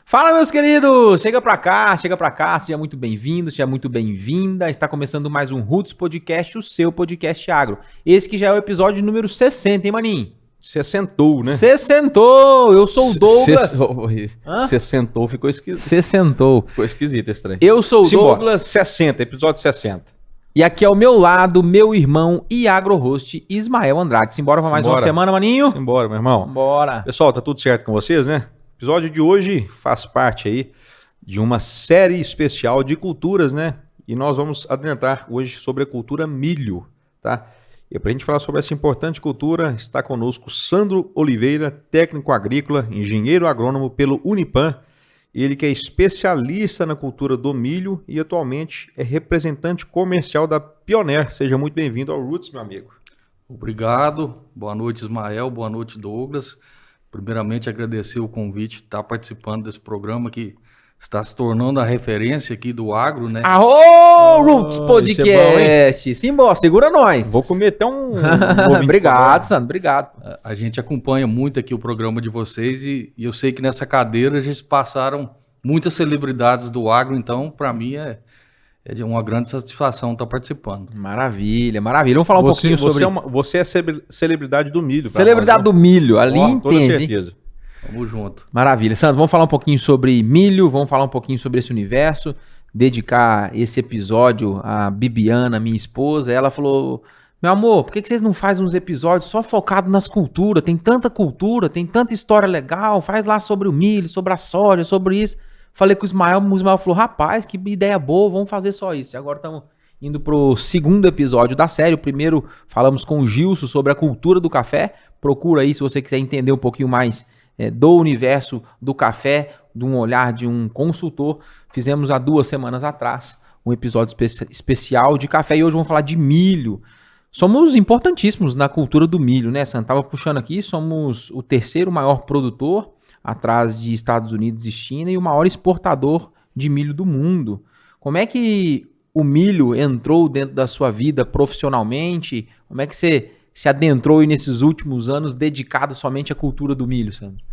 Fala, meus queridos! Chega pra cá, seja muito bem-vindo, seja muito bem-vinda. Está começando mais um Roots Podcast, o seu podcast agro. Esse que já é o episódio número 60, hein, maninho? Sessentou, né? Sessentou! Eu sou o Douglas. Sessentou, ficou esquisito. Sessentou. Ficou esquisito esse trem. Eu sou o Simbora. Douglas. 60, episódio 60. E aqui ao meu lado, meu irmão e agro-host, Ismael Andrade. Simbora pra mais uma semana, maninho? Simbora, meu irmão. Bora. Pessoal, tá tudo certo com vocês, né? O episódio de hoje faz parte aí de uma série especial de culturas, né? E nós vamos adentrar hoje sobre a cultura milho, tá? E para a gente falar sobre essa importante cultura, está conosco Sandro Oliveira, técnico agrícola, engenheiro agrônomo pelo Unipam. Ele que é especialista na cultura do milho e atualmente é representante comercial da Pioneer. Seja muito bem-vindo ao Roots, meu amigo. Obrigado. Boa noite, Ismael. Boa noite, Douglas. Primeiramente, agradecer o convite de estar participando desse programa que está se tornando a referência aqui do agro, né? Arô, Roots Podcast! Isso é bom, Simbora, segura nós! Vou comer até um... Obrigado, Sandro, obrigado. A gente acompanha muito aqui o programa de vocês e eu sei que nessa cadeira a gente passaram muitas celebridades do agro, então, para mim, é de uma grande satisfação estar participando. Maravilha, maravilha. Vamos falar um pouquinho sobre... Você é celebridade do milho. Celebridade do milho, ali entende. Com toda certeza. Vamos junto. Maravilha. Sandro, vamos falar um pouquinho sobre milho, vamos falar um pouquinho sobre esse universo, dedicar esse episódio à Bibiana, minha esposa. Ela falou, meu amor, por que vocês não fazem uns episódios só focados nas culturas? Tem tanta cultura, tem tanta história legal, faz lá sobre o milho, sobre a soja, sobre isso. Falei com o Ismael falou, rapaz, que ideia boa, vamos fazer só isso. E agora estamos indo pro segundo episódio da série. O primeiro falamos com o Gilson sobre a cultura do café. Procura aí se você quiser entender um pouquinho mais do universo do café, de um olhar de um consultor. Fizemos há 2 semanas atrás um episódio especial de café e hoje vamos falar de milho. Somos importantíssimos na cultura do milho, né, Sandro? Tava puxando aqui, somos o 3º maior produtor, atrás de Estados Unidos e China, e o maior exportador de milho do mundo. Como é que o milho entrou dentro da sua vida profissionalmente? Como é que você se adentrou aí nesses últimos anos dedicado somente à cultura do milho, Sandro?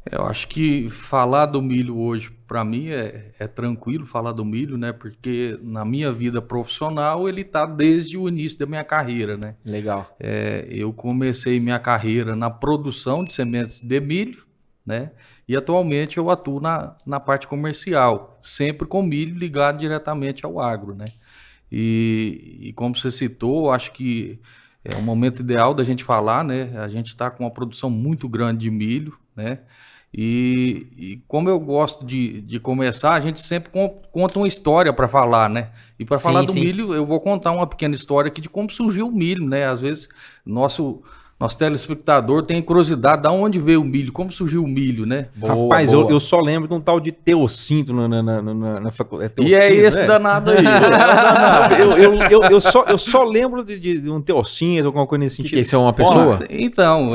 Eu acho que falar do milho hoje, para mim, é tranquilo falar do milho, né? Porque na minha vida profissional, ele está desde o início da minha carreira, né? Legal. Eu comecei minha carreira na produção de sementes de milho, né? E atualmente eu atuo na parte comercial, sempre com milho ligado diretamente ao agro, né? E como você citou, acho que é um momento ideal da gente falar, né? A gente está com uma produção muito grande de milho, né? E como eu gosto de começar, a gente sempre conta uma história para falar, né? E para falar do milho, eu vou contar uma pequena história aqui de como surgiu o milho, né? Às vezes, nosso telespectador tem curiosidade de onde veio o milho, como surgiu o milho, né? Boa, rapaz, boa. Eu só lembro de um tal de teocinto na faculdade. E é esse danado aí. Eu só lembro de um teocinto, alguma coisa nesse sentido. Isso é uma pessoa? Então,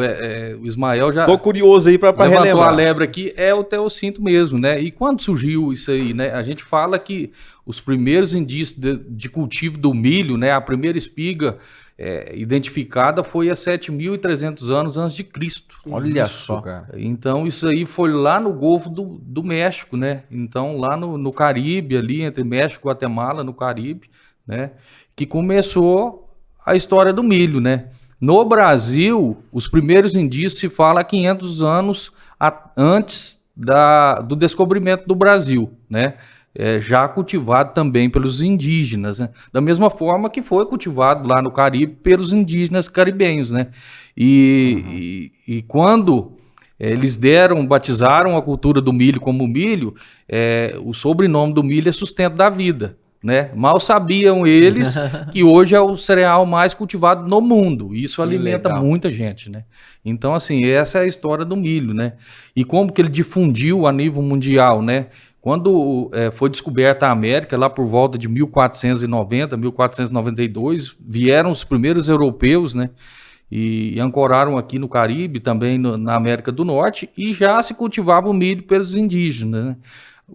o Ismael já... Tô curioso aí para levantou relembrar. A lebre aqui, é o teocinto mesmo, né? E quando surgiu isso aí, né? A gente fala que os primeiros indícios de cultivo do milho, né? A primeira espiga identificada foi há 7.300 anos antes de Cristo. Olha só, cara. Então isso aí foi lá no Golfo do México, né? Então lá no Caribe, ali entre México e Guatemala, no Caribe, né? Que começou a história do milho, né? No Brasil, os primeiros indícios se fala há 500 anos antes do descobrimento do Brasil, né? Já cultivado também pelos indígenas, né? Da mesma forma que foi cultivado lá no Caribe pelos indígenas caribenhos, né? E quando eles batizaram a cultura do milho como milho, o sobrenome do milho é sustento da vida, né? Mal sabiam eles que hoje é o cereal mais cultivado no mundo. Isso alimenta muita gente, né? Então, assim, essa é a história do milho, né? E como que ele difundiu a nível mundial, né? Quando foi descoberta a América, lá por volta de 1490, 1492, vieram os primeiros europeus, né? E ancoraram aqui no Caribe, também na América do Norte, e já se cultivava o milho pelos indígenas, né?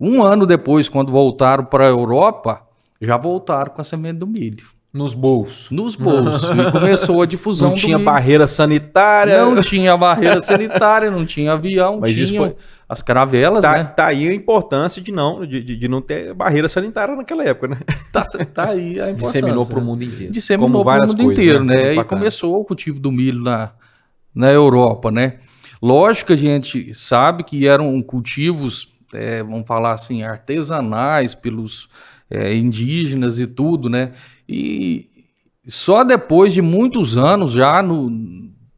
Um ano depois, quando voltaram para a Europa, já voltaram com a semente do milho. Nos bolsos. nos bolsos. E começou a difusão Não do tinha milho. barreira sanitária. Não tinha barreira sanitária, não tinha avião, Mas isso tinha foi- as caravelas, Tá, né? tá aí a importância de não ter barreira sanitária naquela época, né? Tá aí a importância. Disseminou para o mundo inteiro. Disseminou Como para o várias mundo coisas, inteiro, né? né? Muito E bacana. começou o cultivo do milho na Europa, né? Lógico que a gente sabe que eram cultivos, vamos falar assim, artesanais pelos indígenas e tudo, né? E só depois de muitos anos, já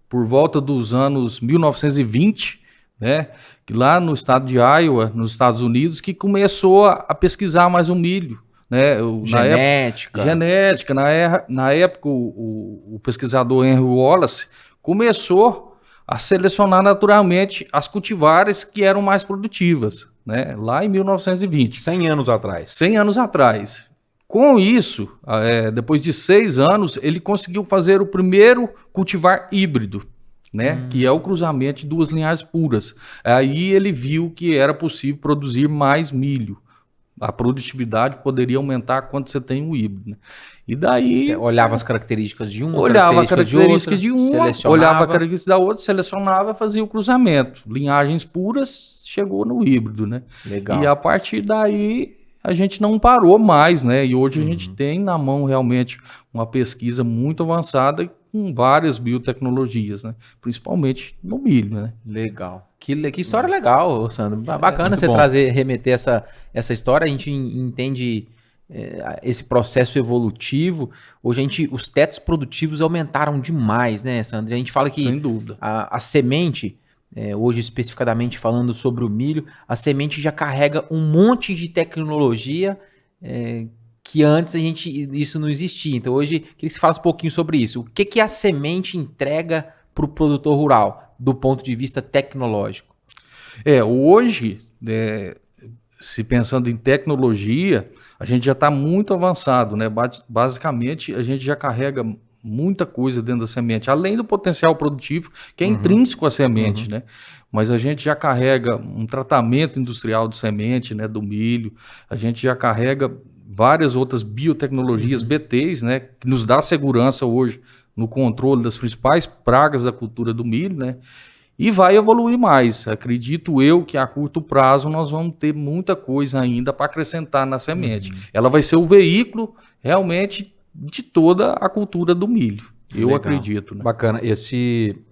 por volta dos anos 1920, né? Que lá no estado de Iowa, nos Estados Unidos, que começou a pesquisar mais o milho, né? Genética. Na época, o pesquisador Henry Wallace começou a selecionar naturalmente as cultivares que eram mais produtivas, né? Lá em 1920. 100 anos atrás. 100 anos atrás. Com isso, depois de 6 anos, ele conseguiu fazer o primeiro cultivar híbrido, né? Que é o cruzamento de duas linhagens puras. Aí ele viu que era possível produzir mais milho. A produtividade poderia aumentar quando você tem um híbrido, né? E daí Olhava as características de um, olhava a característica de uma, selecionava. olhava a característica da outra, selecionava, fazia o cruzamento. Linhagens puras, chegou no híbrido, né? Legal. E a partir daí a gente não parou mais, né? E hoje a gente tem na mão realmente uma pesquisa muito avançada com várias biotecnologias, né? Principalmente no milho, né? Legal. Que história legal, Sandro. Bacana muito você bom. remeter essa história. A gente entende esse processo evolutivo. Hoje os tetos produtivos aumentaram demais, né, Sandro? A gente fala que Sem dúvida. a semente, hoje especificadamente falando sobre o milho, a semente já carrega um monte de tecnologia que antes isso não existia. Então hoje, queria que você falasse um pouquinho sobre isso. O que a semente entrega para o produtor rural, do ponto de vista tecnológico? Hoje, se pensando em tecnologia, a gente já está muito avançado, né? Basicamente, a gente já carrega muita coisa dentro da semente, além do potencial produtivo, que é intrínseco à semente, né? Mas a gente já carrega um tratamento industrial de semente, né, do milho, a gente já carrega várias outras biotecnologias, BTs, né, que nos dá segurança hoje no controle das principais pragas da cultura do milho, né? E vai evoluir mais. Acredito eu que a curto prazo nós vamos ter muita coisa ainda para acrescentar na semente. Ela vai ser o veículo realmente de toda a cultura do milho. Eu Legal. acredito, né? Bacana.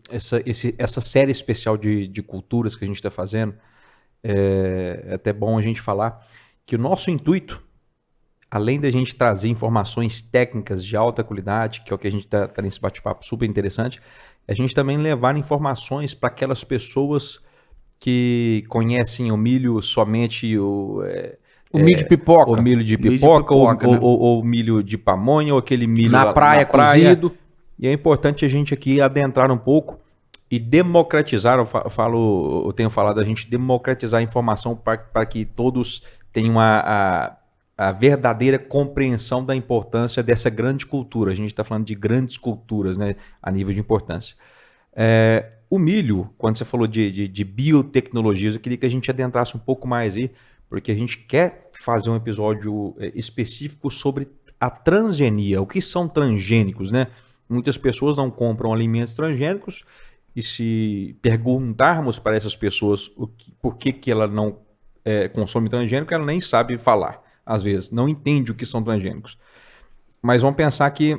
Essa série especial de culturas que a gente está fazendo, é até bom a gente falar que o nosso intuito, além da gente trazer informações técnicas de alta qualidade, que é o que a gente está nesse bate-papo super interessante, é a gente também levar informações para aquelas pessoas que conhecem o milho somente O milho de pipoca. o milho de Milho de pipoca, pipoca, né? ou milho de pamonha, ou aquele milho na lá praia, cozido. E é importante a gente aqui adentrar um pouco e democratizar, eu tenho falado, a gente democratizar a informação para que todos tenham a verdadeira compreensão da importância dessa grande cultura. A gente está falando de grandes culturas, né, a nível de importância. O milho, quando você falou de biotecnologias, eu queria que a gente adentrasse um pouco mais aí, porque a gente quer fazer um episódio específico sobre a transgenia. O que são transgênicos, né? Muitas pessoas não compram alimentos transgênicos, e se perguntarmos para essas pessoas por que ela não consome transgênico, ela nem sabe falar, às vezes, não entende o que são transgênicos. Mas vamos pensar que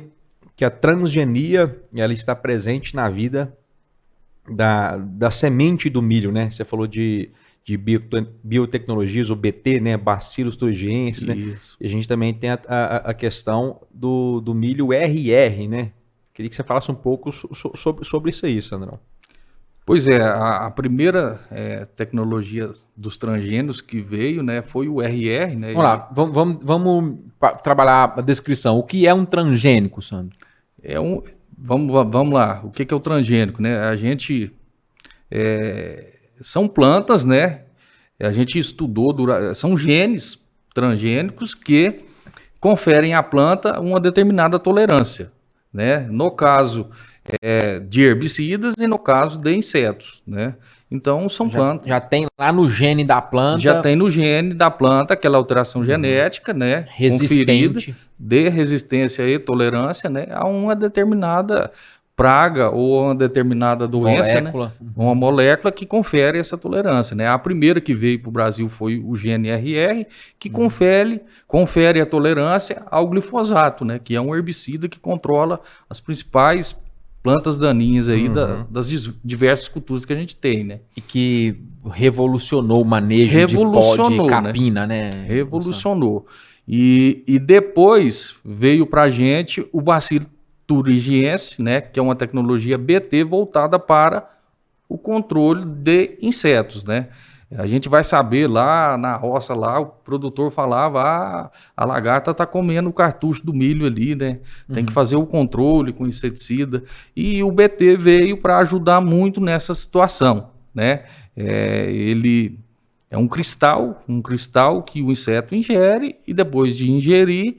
a transgenia, ela está presente na vida da semente do milho, né? Você falou de biotecnologias, o BT, né? Bacillus thuringiensis, né? Isso. E a gente também tem a questão do milho RR, né? Queria que você falasse um pouco sobre isso aí, Sandrão. Pois é, a primeira tecnologia dos transgênicos que veio, né, foi o RR, né? Vamos lá, vamos trabalhar a descrição. O que é um transgênico, Sandro? Vamos lá, o que é o transgênico, né? A gente são plantas, né? A gente estudou, são genes transgênicos que conferem à planta uma determinada tolerância, né? No caso, de herbicidas e no caso de insetos, né? Então são plantas. Já tem lá no gene da planta. Já tem no gene da planta aquela alteração genética, né? Conferida, resistente. de resistência e tolerância, né? A uma determinada praga ou uma determinada doença, Molécula. né? Uma molécula que confere essa tolerância, né? A primeira que veio para o Brasil foi o GNRR, que confere a tolerância ao glifosato, né? Que é um herbicida que controla as principais plantas daninhas aí das diversas culturas que a gente tem, né? E que revolucionou o manejo de pó de capina, né? Revolucionou. E depois veio para a gente o bacilo thuringiense, né? Que é uma tecnologia BT voltada para o controle de insetos, né? A gente vai saber lá na roça, lá o produtor falava, a lagarta está comendo o cartucho do milho ali, né? Tem que fazer o controle com inseticida. E o BT veio para ajudar muito nessa situação, né? Ele é um cristal que o inseto ingere e depois de ingerir,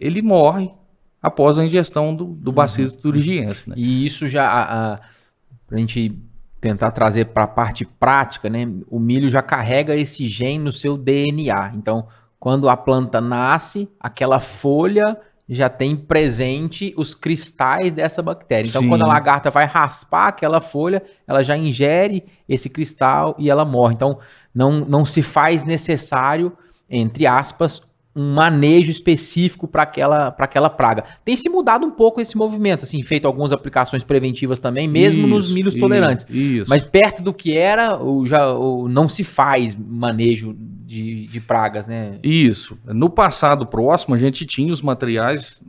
ele morre após a ingestão do bacilo thuringiense, né? E isso já, para a gente tentar trazer para a parte prática, né? O milho já carrega esse gene no seu DNA. Então, quando a planta nasce, aquela folha já tem presente os cristais dessa bactéria. Então, quando a lagarta vai raspar aquela folha, ela já ingere esse cristal e ela morre. Então, não se faz necessário, entre aspas, um manejo específico para aquela praga. Tem se mudado um pouco esse movimento, assim, feito algumas aplicações preventivas também, mesmo nos milhos tolerantes. Mas perto do que era, não se faz manejo de pragas, né? Isso. No passado próximo, a gente tinha os materiais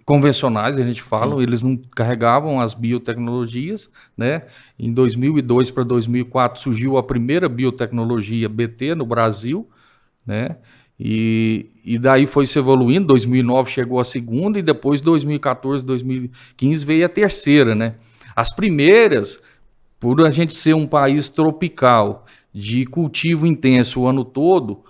convencionais, a gente fala, eles não carregavam as biotecnologias, né? Em 2002 para 2004 surgiu a primeira biotecnologia BT no Brasil, né? E daí foi se evoluindo, 2009 chegou a segunda e depois 2014, 2015 veio a terceira, né? As primeiras, por a gente ser um país tropical, de cultivo intenso o ano todo,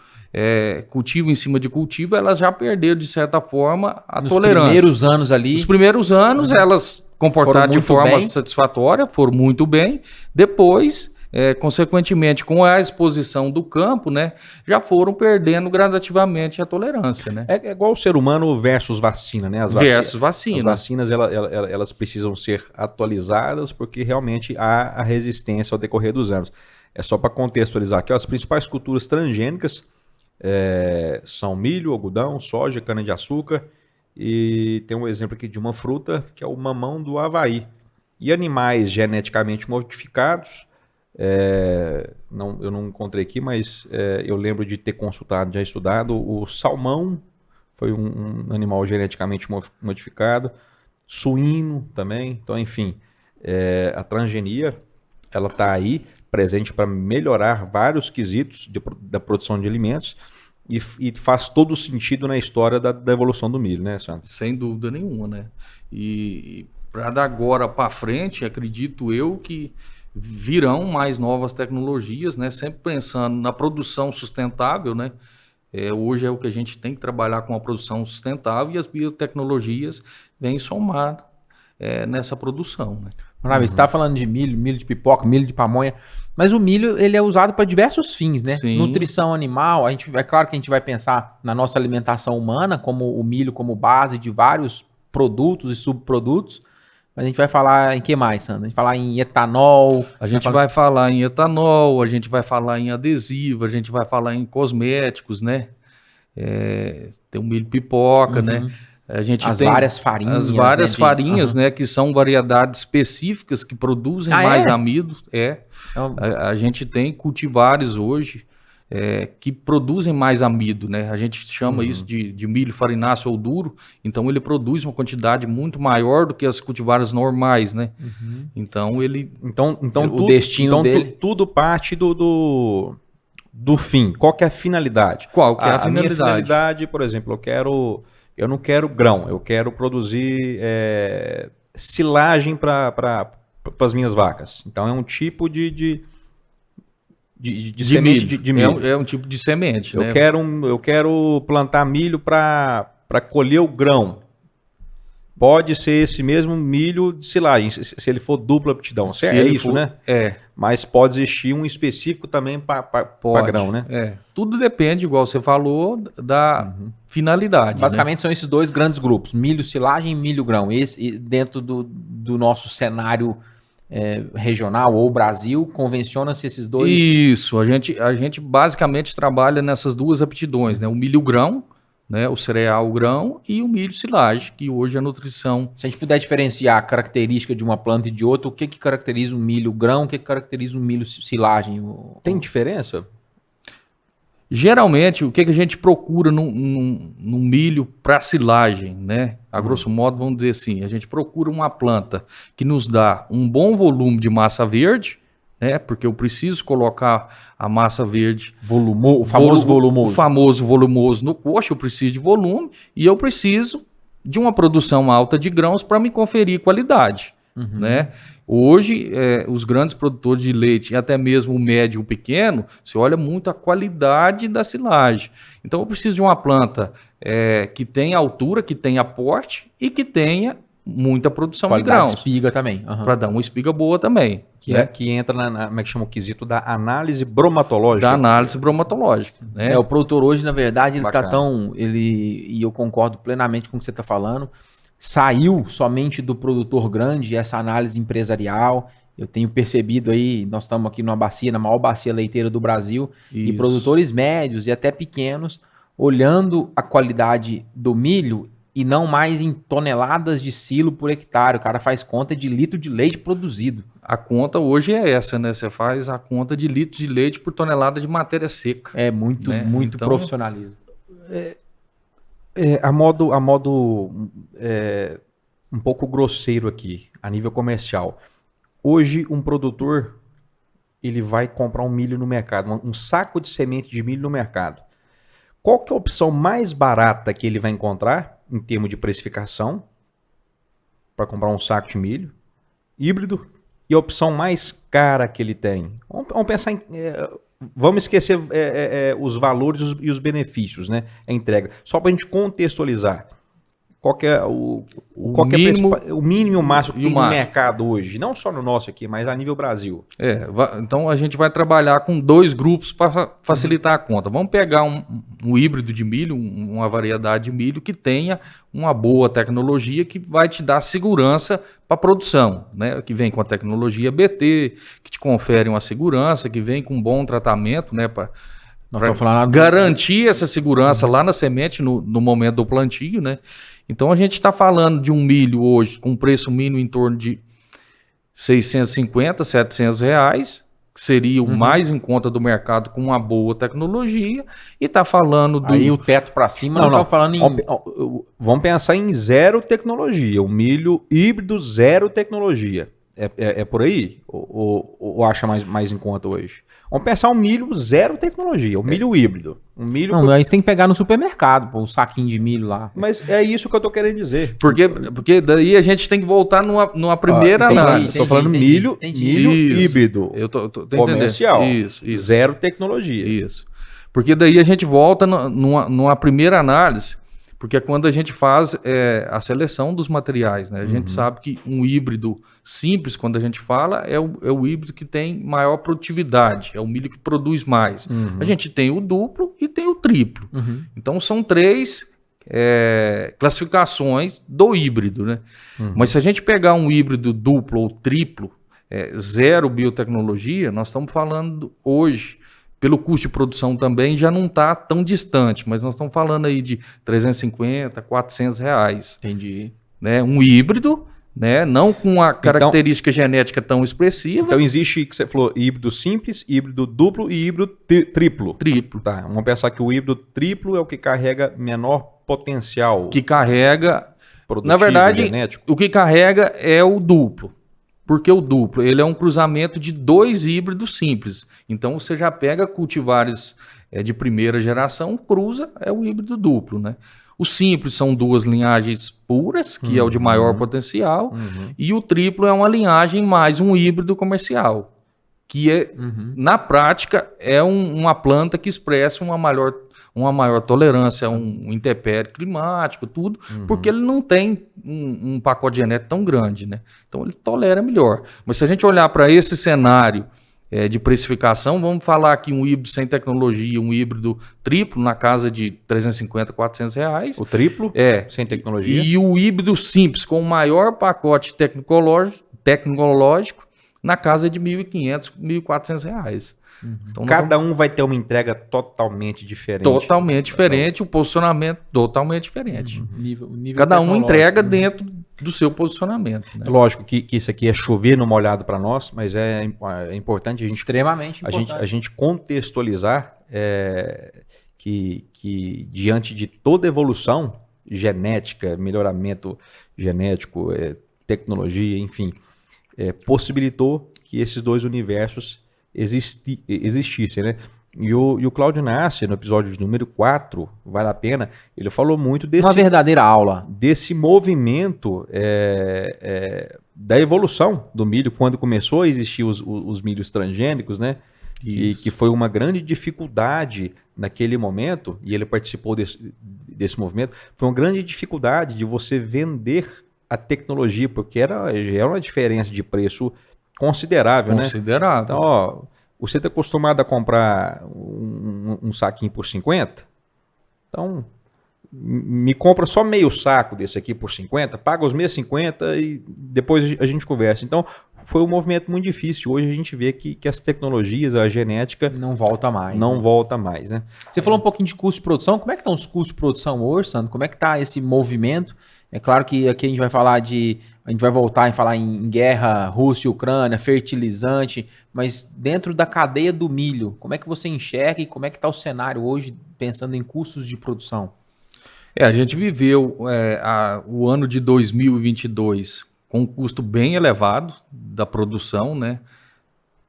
cultivo em cima de cultivo, elas já perderam de certa forma a tolerância. Nos primeiros anos ali. Nos primeiros anos elas comportaram de forma satisfatória, foram muito bem, depois... consequentemente, com a exposição do campo, né, já foram perdendo gradativamente a tolerância, né? É igual o ser humano versus vacina, né? As vacinas, elas precisam ser atualizadas porque realmente há a resistência ao decorrer dos anos. É só para contextualizar aqui, ó, as principais culturas transgênicas são milho, algodão, soja, cana-de-açúcar e tem um exemplo aqui de uma fruta que é o mamão do Havaí. E animais geneticamente modificados, eu não encontrei aqui, mas eu lembro de ter consultado, já estudado, o salmão foi um animal geneticamente modificado, suíno também, então enfim, a transgenia ela está aí presente para melhorar vários quesitos da produção de alimentos e faz todo sentido na história da evolução do milho, né, Sandro? Sem dúvida nenhuma, né? E para dar agora para frente, acredito eu que virão mais novas tecnologias, né? Sempre pensando na produção sustentável, né? Hoje é o que a gente tem que trabalhar com a produção sustentável e as biotecnologias vêm somar nessa produção, né? Maravilha, você está falando de milho de pipoca, milho de pamonha, mas o milho ele é usado para diversos fins, né? Sim. Nutrição animal, é claro que a gente vai pensar na nossa alimentação humana, como o milho como base de vários produtos e subprodutos. Mas a gente vai falar em que mais, Sandra? A gente vai falar em etanol. A gente vai falar em etanol, a gente vai falar em adesivo, a gente vai falar em cosméticos, né? Tem o milho pipoca, né? A gente as tem várias farinhas. As várias farinhas, né? Que são variedades específicas que produzem mais amido. A gente tem cultivares hoje que produzem mais amido, né? A gente chama isso de milho farináceo ou duro, então ele produz uma quantidade muito maior do que as cultivares normais, né? Então ele... Então o destino dele... tudo parte do fim. Qual que é a finalidade? Qual que é a finalidade? A minha finalidade, por exemplo, eu não quero grão, eu quero produzir silagem para as minhas vacas. Então é um tipo de semente de milho. É um tipo de semente, eu quero plantar milho para colher o grão. pode ser esse mesmo milho de silagem, se ele for dupla aptidão. Se É ele isso, for- né? É, Mas pode existir um específico também para pode. grão, né? É. Tudo depende, igual você falou, da finalidade. Basicamente são esses dois grandes grupos, milho silagem e milho grão. Esse, dentro do nosso cenário regional ou Brasil, convenciona-se esses dois. Isso, a gente basicamente trabalha nessas duas aptidões, né? O milho grão, né? O cereal grão e o milho silagem, que hoje a nutrição. Se a gente puder diferenciar a característica de uma planta e de outra, o que caracteriza um milho grão, o que caracteriza um milho silagem? Tem diferença? Geralmente, o que a gente procura num milho para silagem, né? A grosso modo, vamos dizer assim, a gente procura uma planta que nos dá um bom volume de massa verde, né? Porque eu preciso colocar a massa verde, O famoso volumoso. o famoso volumoso no coxo, eu preciso de volume e eu preciso de uma produção alta de grãos para me conferir qualidade, né? Hoje, os grandes produtores de leite, e até mesmo o médio e o pequeno, você olha muito a qualidade da silagem. Então, eu preciso de uma planta que tenha altura, que tenha porte e que tenha muita produção de Qualidade de grãos, espiga também. Aham. para dar uma espiga boa também. Que entra como é que chama o quesito da análise bromatológica. Da análise bromatológica. Né? O produtor hoje, na verdade, ele Bacana. tá tão. E eu concordo plenamente com o que você está falando. Saiu somente do produtor grande essa análise empresarial. Eu tenho percebido aí, nós estamos aqui numa bacia, na maior bacia leiteira do Brasil, e Isso. produtores médios e até pequenos, olhando a qualidade do milho e não mais em toneladas de silo por hectare. O cara faz conta de litro de leite produzido. A conta hoje é essa, né? Você faz a conta de litros de leite por tonelada de matéria seca. É muito, Né? muito Então- profissionalismo. A modo um pouco grosseiro aqui, a nível comercial. Hoje, um produtor, ele vai comprar um milho no mercado, um saco de semente de milho no mercado. Qual que é a opção mais barata que ele vai encontrar, em termos de precificação, para comprar um saco de milho? Híbrido. E a opção mais cara que ele tem? Vamos pensar em... vamos esquecer os valores e os benefícios, né? A entrega. Só para a gente contextualizar. Qual que é o mínimo o mínimo e o máximo que e o tem no máximo. mercado hoje? Não só no nosso aqui, mas a nível Brasil. Então a gente vai trabalhar com dois grupos para facilitar a conta. Vamos pegar um híbrido de milho, uma variedade de milho que tenha uma boa tecnologia que vai te dar segurança para a produção, né? Que vem com a tecnologia BT, que te confere uma segurança, que vem com um bom tratamento, né? Para Nós estamos falando garantir essa segurança lá na semente no momento do plantio, né? Então a gente está falando de um milho hoje com preço mínimo em torno de 650, 700 reais, que seria o mais em conta do mercado com uma boa tecnologia, e está falando do... Aí o teto para cima, Não, não estamos falando em... Vamos pensar em zero tecnologia. Um milho híbrido, zero tecnologia. É por aí? Ou acha mais em conta hoje? Vamos pensar um milho zero tecnologia, um milho híbrido. Um milho. Não, aí você tem que pegar no supermercado, pô, o saquinho de milho lá. Mas é isso que eu tô querendo dizer. Porque daí a gente tem que voltar numa primeira Entendi. análise. Estou falando entendi, milho, entendi. milho Isso. híbrido. Eu tô Comercial. entendendo. Isso. Zero tecnologia. Isso. Porque daí a gente volta numa primeira análise, porque é quando a gente faz a seleção dos materiais, né? A gente sabe que um híbrido simples, quando a gente fala, é o híbrido que tem maior produtividade, é o milho que produz mais. A gente tem o duplo e tem o triplo. Então são três classificações do híbrido, né? Mas se a gente pegar um híbrido duplo ou triplo, zero biotecnologia, nós estamos falando hoje, pelo custo de produção também, já não está tão distante, mas nós estamos falando aí de 350, 400 reais. Entendi. Né? Um híbrido, né? Não com a característica genética tão expressiva. Então existe, que você falou, híbrido simples, híbrido duplo e híbrido triplo. Triplo. Tá, vamos pensar que o híbrido triplo é o que carrega menor potencial Que carrega... produtivo, Na verdade, genético. o que carrega é o duplo. Porque o duplo, ele é um cruzamento de dois híbridos simples. Então você já pega cultivares de primeira geração, cruza, é o híbrido duplo, né? Os simples são duas linhagens puras, que é o de maior potencial, e o triplo é uma linhagem mais um híbrido comercial, que na prática é uma planta que expressa uma uma maior tolerância a um intempérie climático, tudo, porque ele não tem um pacote genético tão grande, né? Então ele tolera melhor. Mas se a gente olhar para esse cenário de precificação, vamos falar aqui um híbrido sem tecnologia, um híbrido triplo na casa de 350, 400 reais. O triplo, sem tecnologia. E o híbrido simples, com o maior pacote tecnológico na casa de 1.500, 1.400 reais. Então, cada um vai ter uma entrega totalmente diferente. Totalmente diferente, o posicionamento totalmente diferente. Nível cada um entrega dentro do seu posicionamento. Né? Lógico que isso aqui é chover no molhado para nós, mas é importante a gente, extremamente importante. A gente contextualizar que diante de toda evolução genética, melhoramento genético, tecnologia, enfim, possibilitou que esses dois universos existissem, né? E o Cláudio Nassi, no episódio de número 4, vale a pena, ele falou muito desse... Uma verdadeira aula. Desse movimento da evolução do milho, quando começou a existir os milhos transgênicos, né? Que foi uma grande dificuldade naquele momento, e ele participou desse movimento, foi uma grande dificuldade de você vender a tecnologia, porque era uma diferença de preço considerável, né? Então, você está acostumado a comprar um saquinho por 50, então me compra só meio saco desse aqui por 50, paga os meus 50 e depois a gente conversa. Então, foi um movimento muito difícil. Hoje a gente vê que as tecnologias, a genética... Não volta mais. Não volta mais, né? Você falou um pouquinho de custo de produção. Como é que estão os custos de produção hoje, Sandro? Como é que está esse movimento? É claro que aqui a gente vai falar a gente vai voltar e falar em guerra, Rússia e Ucrânia, fertilizante, mas dentro da cadeia do milho, como é que você enxerga e como é que está o cenário hoje, pensando em custos de produção? A gente viveu o ano de 2022 com um custo bem elevado da produção, né?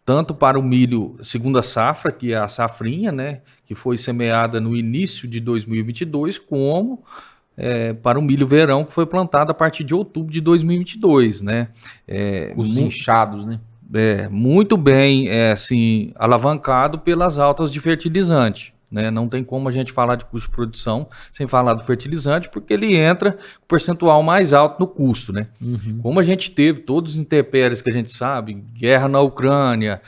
Tanto para o milho segunda safra, que é a safrinha, né? Que foi semeada no início de 2022, como... para o milho verão, que foi plantado a partir de outubro de 2022, né? Os inchados, né? Muito bem, assim, alavancado pelas altas de fertilizante, né? Não tem como a gente falar de custo de produção sem falar do fertilizante, porque ele entra com percentual mais alto no custo, né? Como a gente teve todos os intempéries que a gente sabe, guerra na Ucrânia,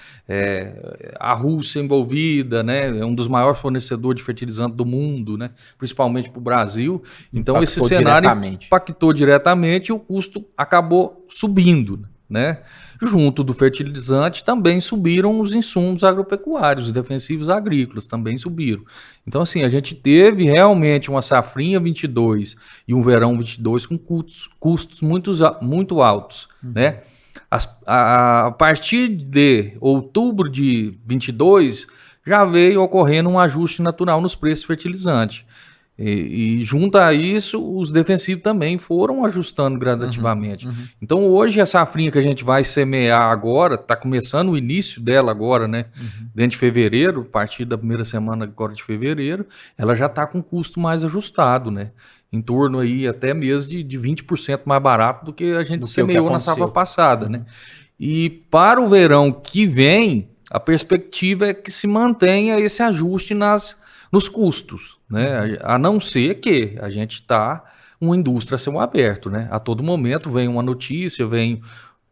a Rússia envolvida, né? É um dos maiores fornecedores de fertilizante do mundo, né? Principalmente para o Brasil. Então esse cenário impactou diretamente e o custo acabou subindo, né? Junto do fertilizante também subiram os insumos agropecuários, os defensivos agrícolas também subiram. Então assim, a gente teve realmente uma safrinha 22 e um verão 22 com custos muito altos, né? A partir de outubro de 22 já veio ocorrendo um ajuste natural nos preços de fertilizante. E junto a isso, os defensivos também foram ajustando gradativamente. Então hoje a safrinha que a gente vai semear agora, está começando o início dela agora, né? Dentro de fevereiro, a partir da primeira semana agora de fevereiro, ela já está com custo mais ajustado, né? Em torno aí até mesmo de 20% mais barato do que a gente semeou na safra passada, né? E para o verão que vem, a perspectiva é que se mantenha esse ajuste nos custos, né? A não ser que a gente está uma indústria a céu aberto, né? A todo momento vem uma notícia,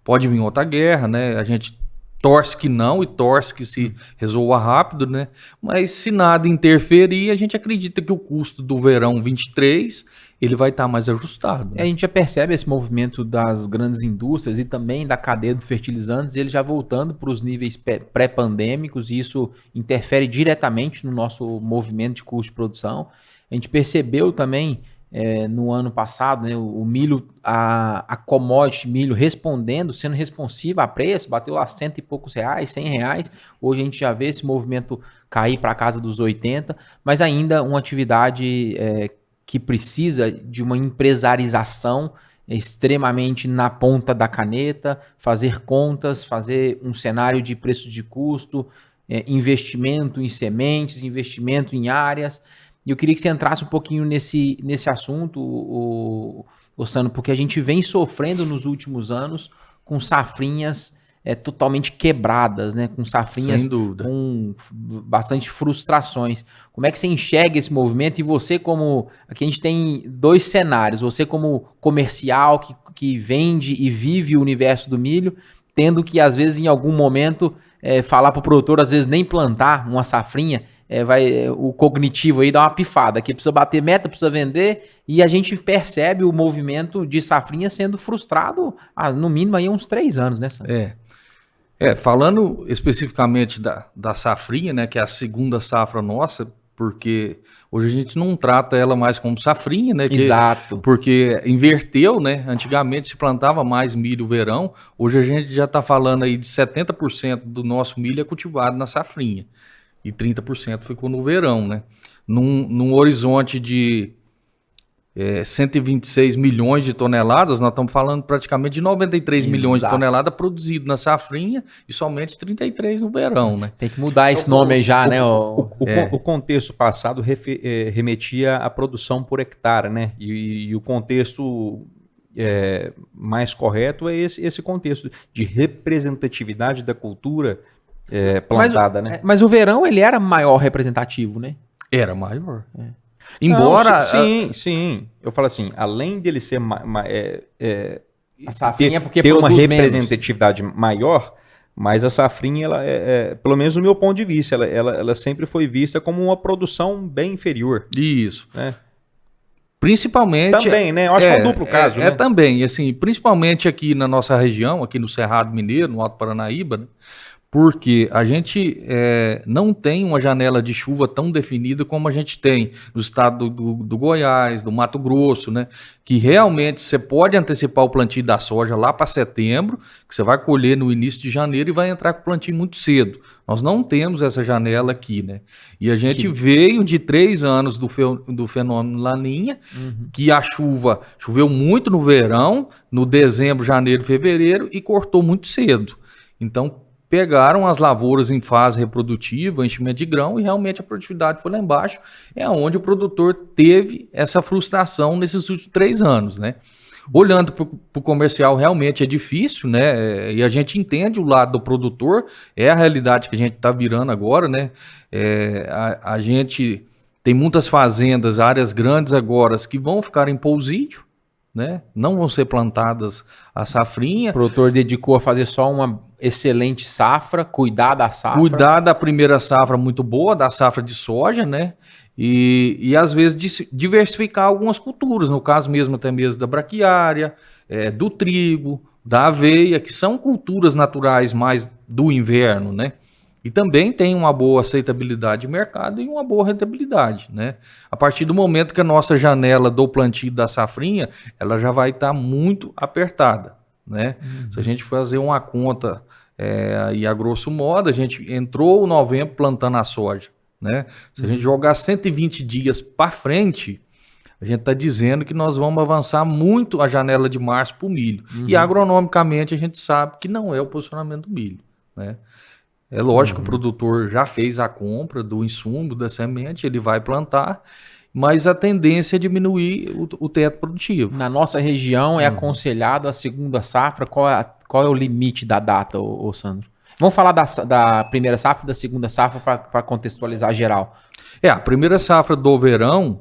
pode vir outra guerra, né? A gente torce que não e torce que se resolva rápido, né? Mas se nada interferir, a gente acredita que o custo do verão 23 ele vai estar mais ajustado. Né? A gente já percebe esse movimento das grandes indústrias e também da cadeia de fertilizantes, ele já voltando para os níveis pré-pandêmicos, e isso interfere diretamente no nosso movimento de custo de produção. A gente percebeu também no ano passado, né, o milho, a commodity milho sendo responsiva a preço, bateu a R$100 e poucos, R$100. Hoje a gente já vê esse movimento cair para a casa dos 80, mas ainda uma atividade que precisa de uma empresarização extremamente na ponta da caneta, fazer contas, fazer um cenário de preço de custo, investimento em sementes, investimento em áreas. E eu queria que você entrasse um pouquinho nesse assunto, Sandro, porque a gente vem sofrendo nos últimos anos com safrinhas totalmente quebradas, né? Com safrinhas Sem dúvida. com bastante frustrações. Como é que você enxerga esse movimento? E você como... Aqui a gente tem 2 cenários. Você como comercial que vende e vive o universo do milho, tendo que, às vezes, em algum momento, falar para o produtor, às vezes, nem plantar uma safrinha, o cognitivo aí dá uma pifada, que precisa bater meta, precisa vender, e a gente percebe o movimento de safrinha sendo frustrado, no mínimo, aí uns 3 anos, né, Sandro? Falando especificamente da safrinha, né, que é a segunda safra nossa, porque hoje a gente não trata ela mais como safrinha, né? Exato. Porque inverteu, né? Antigamente se plantava mais milho verão, hoje a gente já está falando aí de 70% do nosso milho é cultivado na safrinha e 30% ficou no verão, né? Num horizonte de 126 milhões de toneladas, nós estamos falando praticamente de 93 milhões de toneladas produzido na safrinha e somente 33 no verão, né? Tem que mudar esse nome aí já, né? O contexto passado remetia à produção por hectare, né? E o contexto mais correto é esse contexto de representatividade da cultura plantada, né? Mas o verão, ele era maior representativo, né? Era maior. Embora... Não, sim. Eu falo assim, além dele ser a safrinha porque ter uma produz representatividade maior, mas a safrinha, ela pelo menos do meu ponto de vista, ela sempre foi vista como uma produção bem inferior. Isso. Né? Principalmente... Também, né? Eu acho que é um duplo caso, né? Também, assim, principalmente aqui na nossa região, aqui no Cerrado Mineiro, no Alto Paranaíba, né? Porque a gente não tem uma janela de chuva tão definida como a gente tem no estado do Goiás, do Mato Grosso, né? Que realmente você pode antecipar o plantio da soja lá para setembro, que você vai colher no início de janeiro e vai entrar com o plantio muito cedo. Nós não temos essa janela aqui, né? E a gente veio de 3 anos do fenômeno Laninha, que a chuva choveu muito no verão, no dezembro, janeiro, fevereiro, e cortou muito cedo. Então, pegaram as lavouras em fase reprodutiva, enchimento de grão, e realmente a produtividade foi lá embaixo. É onde o produtor teve essa frustração nesses últimos 3 anos, né? Olhando para o comercial, realmente é difícil, né? E a gente entende o lado do produtor, é a realidade que a gente está virando agora, né? A gente tem muitas fazendas, áreas grandes agora, que vão ficar em pousídio, né? Não vão ser plantadas a safrinha. O produtor dedicou a fazer só uma excelente safra, cuidar da safra. Cuidar da primeira safra muito boa, da safra de soja, né? E às vezes diversificar algumas culturas, no caso mesmo até mesmo da braquiária, do trigo, da aveia, que são culturas naturais mais do inverno, né? E também tem uma boa aceitabilidade de mercado e uma boa rentabilidade, né? A partir do momento que a nossa janela do plantio da safrinha, ela já vai estar muito apertada, né? Se a gente fazer uma conta, e a grosso modo, a gente entrou em novembro plantando a soja, né? Se a gente jogar 120 dias para frente, a gente está dizendo que nós vamos avançar muito a janela de março para o milho. E agronomicamente a gente sabe que não é o posicionamento do milho, né? É lógico que o produtor já fez a compra do insumo, da semente, ele vai plantar, mas a tendência é diminuir o teto produtivo. Na nossa região é aconselhado a segunda safra. Qual é o limite da data, ô Sandro? Vamos falar da primeira safra e da segunda safra para contextualizar geral. A primeira safra do verão,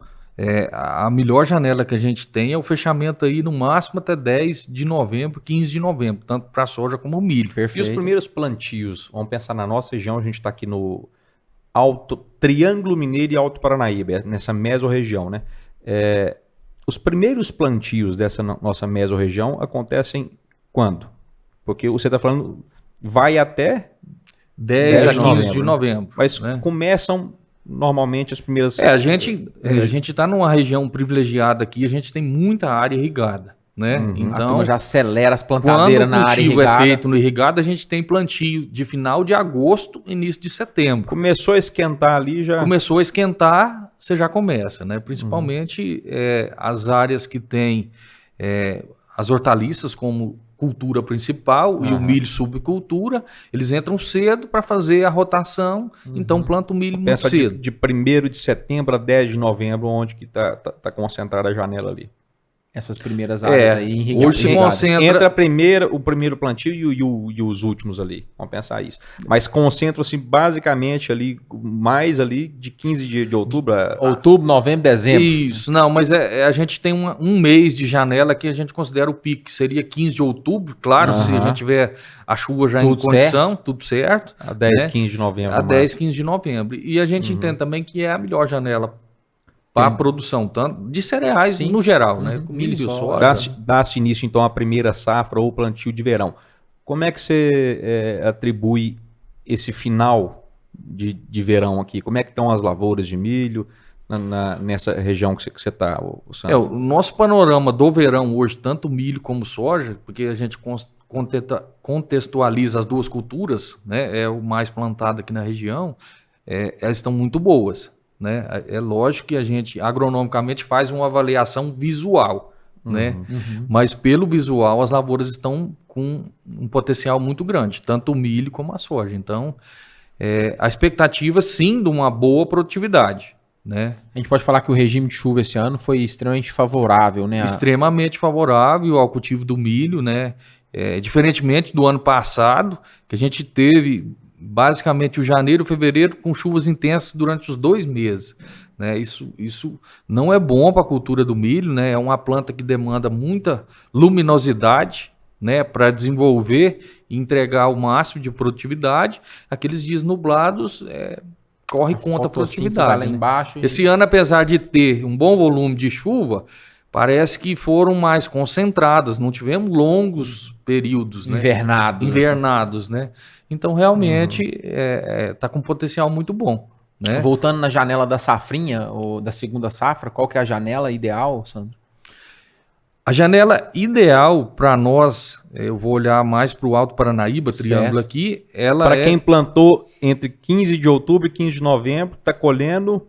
a melhor janela que a gente tem é o fechamento aí no máximo até 10 de novembro, 15 de novembro, tanto para soja como milho. Perfeito. E os primeiros plantios, vamos pensar na nossa região, a gente está aqui no Triângulo Mineiro e Alto Paranaíba, nessa mesorregião, né? Os primeiros plantios dessa nossa mesorregião acontecem quando? Porque você está falando, vai até 10 a 15 de novembro. Mas né? começam normalmente as primeiras... A gente está numa região privilegiada aqui, a gente tem muita área irrigada, né? A turma já acelera as plantadeiras na área irrigada. Quando o cultivo é feito no irrigado, a gente tem plantio de final de agosto, início de setembro. Começou a esquentar ali já... Começou a esquentar, você já começa, né? Principalmente as áreas que tem as hortaliças como cultura principal e o milho subcultura, eles entram cedo para fazer a rotação, então planta o milho muito cedo. De 1º de setembro a 10 de novembro, onde que tá concentrada a janela ali. essas primeiras áreas aí hoje se concentra... Entra o primeiro plantio e os últimos ali. Vamos pensar isso. Mas concentram-se basicamente ali, mais ali de 15 de outubro. Outubro, novembro, dezembro. Isso, não, mas a gente tem um mês de janela que a gente considera o pico, que seria 15 de outubro, claro, se a gente tiver a chuva já Tudo em condição, tudo certo. A 10, né? 15 de novembro. A 10, 15 de novembro. E a gente entende também que é a melhor janela para a produção, tanto de cereais no geral, né? Milho, soja. Dá-se início, então, à primeira safra ou plantio de verão. Como é que você atribui esse final de verão aqui? Como é que estão as lavouras de milho nessa região que você está, Sandro? O nosso panorama do verão hoje, tanto milho como soja, porque a gente contextualiza as duas culturas, né? É o mais plantado aqui na região, elas estão muito boas. Né? É lógico que a gente agronomicamente faz uma avaliação visual, né? Mas pelo visual as lavouras estão com um potencial muito grande, tanto o milho como a soja. Então, a expectativa sim de uma boa produtividade, né? A gente pode falar que o regime de chuva esse ano foi extremamente favorável, né? Extremamente favorável ao cultivo do milho, né? Diferentemente do ano passado, que a gente teve basicamente o janeiro e fevereiro com chuvas intensas durante os 2 meses. Né? Isso não é bom para a cultura do milho, né? É uma planta que demanda muita luminosidade, né? Para desenvolver e entregar o máximo de produtividade. Aqueles dias nublados corre contra a produtividade. Lá né? embaixo Esse ano, apesar de ter um bom volume de chuva, parece que foram mais concentradas, não tivemos longos períodos, né? Invernados, né? Então, realmente, está com um potencial muito bom. Né? Voltando na janela da safrinha, ou da segunda safra, qual que é a janela ideal, Sandro? A janela ideal para nós, eu vou olhar mais para o Alto Paranaíba, triângulo aqui, ela para quem plantou entre 15 de outubro e 15 de novembro, está colhendo...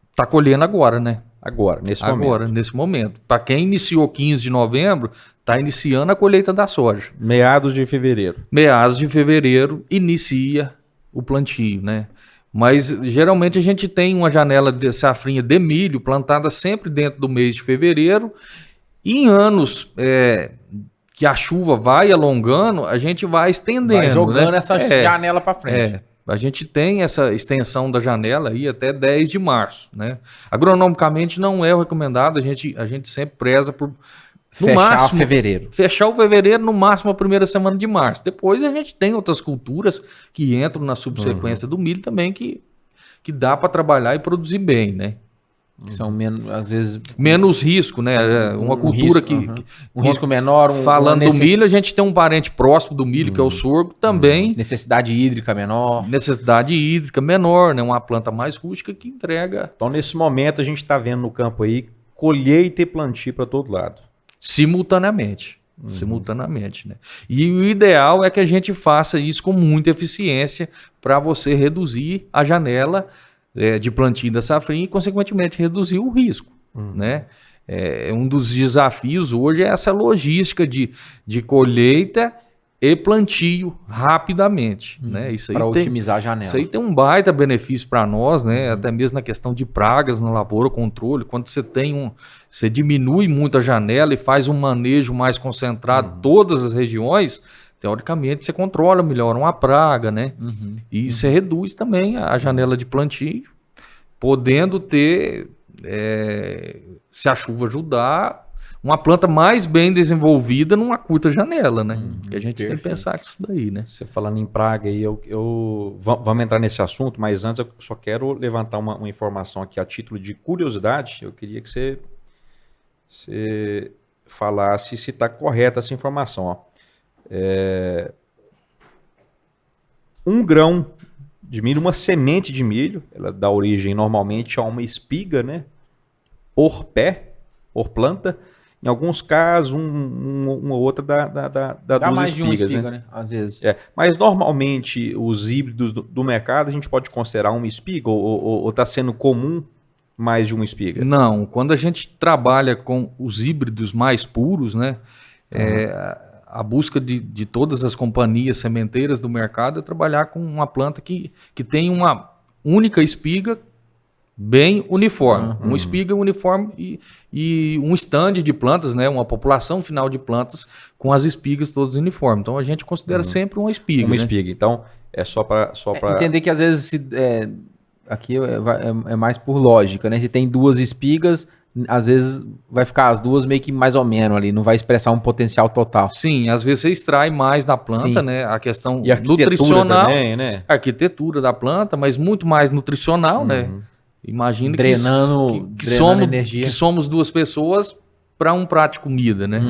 Está colhendo agora, né? Agora, nesse momento. Para quem iniciou 15 de novembro, está iniciando a colheita da soja. Meados de fevereiro. Meados de fevereiro inicia o plantio, né? Mas geralmente a gente tem uma janela de safrinha de milho plantada sempre dentro do mês de fevereiro. E em anos que a chuva vai alongando, a gente vai estendendo. Vai jogando, né? Essa janela para frente. A gente tem essa extensão da janela aí até 10 de março, né? Agronomicamente não é o recomendado, a gente sempre preza por fechar fevereiro. Fechar o fevereiro, no máximo a primeira semana de março. Depois a gente tem outras culturas que entram na subsequência do milho também que dá para trabalhar e produzir bem, né? São menos, às vezes... Menos risco, né? Uma cultura risco, um risco menor. Falando do milho, a gente tem um parente próximo do milho, que é o sorgo, também. Necessidade hídrica menor. Necessidade hídrica menor, né? Uma planta mais rústica que entrega... Então, nesse momento, a gente está vendo no campo aí colheita e plantio para todo lado. Simultaneamente, né? E o ideal é que a gente faça isso com muita eficiência para você reduzir a janela de plantio da safrinha e, consequentemente, reduzir o risco, né? Um dos desafios hoje é essa logística de colheita e plantio rapidamente, né? Isso aí para otimizar a janela. Isso aí tem um baita benefício para nós, né? Até mesmo na questão de pragas na lavoura, controle. Quando você diminui muito a janela e faz um manejo mais concentrado em todas as regiões, teoricamente você controla melhor uma praga, né? E você reduz também a janela de plantio, podendo ter, se a chuva ajudar, uma planta mais bem desenvolvida numa curta janela, né? Que a gente tem que pensar com isso daí, né? Você falando em praga aí, vamos entrar nesse assunto, mas antes eu só quero levantar uma informação aqui a título de curiosidade. Eu queria que você falasse se está correta essa informação, ó. 1 grão de milho, uma semente de milho, ela dá origem normalmente a uma espiga, né? Por pé, por planta. Em alguns casos, uma outra dá 2 mais espigas, de uma espiga, né? Às vezes. Mas normalmente os híbridos do mercado a gente pode considerar uma espiga ou está sendo comum mais de uma espiga? Não, quando a gente trabalha com os híbridos mais puros, né? A busca de todas as companhias sementeiras do mercado é trabalhar com uma planta que tem uma única espiga bem uniforme. Uma espiga uniforme e um stand de plantas, né? Uma população final de plantas com as espigas todas uniformes. Então a gente considera sempre uma espiga. Uma né? espiga. Então, é só para Entender que às vezes aqui é mais por lógica, né? Se tem duas espigas, às vezes vai ficar as duas meio que mais ou menos ali, não vai expressar um potencial total. Sim, às vezes você extrai mais da planta, Sim. né? A questão E a arquitetura nutricional, também, né? a arquitetura da planta, mas muito mais nutricional, né? Imagina Drenando energia. que somos duas pessoas para um prato de comida, né?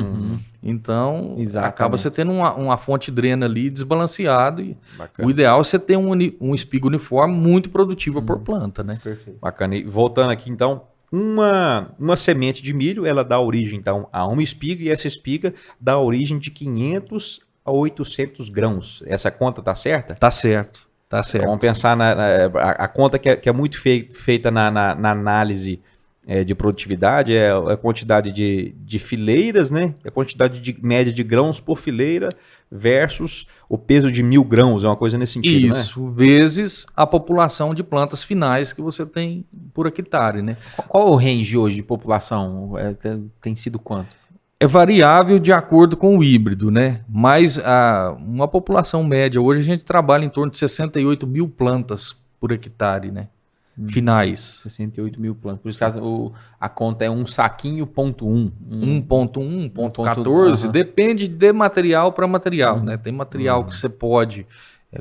Então, Exatamente. acaba você tendo uma fonte de drena ali desbalanceado e Bacana. o ideal é você ter um espiga uniforme muito produtiva por planta, né? Perfeito. Bacana. E voltando aqui, então, uma semente de milho, ela dá origem, então, a uma espiga, e essa espiga dá origem de 500 a 800 grãos. Essa conta tá certa? Tá certo, tá certo. Vamos pensar a conta que é muito feita na análise de produtividade, é a quantidade de fileiras, né? A quantidade média de grãos por fileira versus o peso de 1.000 grãos, é uma coisa nesse sentido, né? Isso, vezes a população de plantas finais que você tem por hectare, né? Qual o range hoje de população? Tem sido quanto? É variável de acordo com o híbrido, né? Mas uma população média, hoje a gente trabalha em torno de 68 mil plantas por hectare, né? Finais. 68 mil plantas. Por isso a conta é um saquinho ponto 1. 1.1, 1.14, depende de material para material, né? Tem material que você pode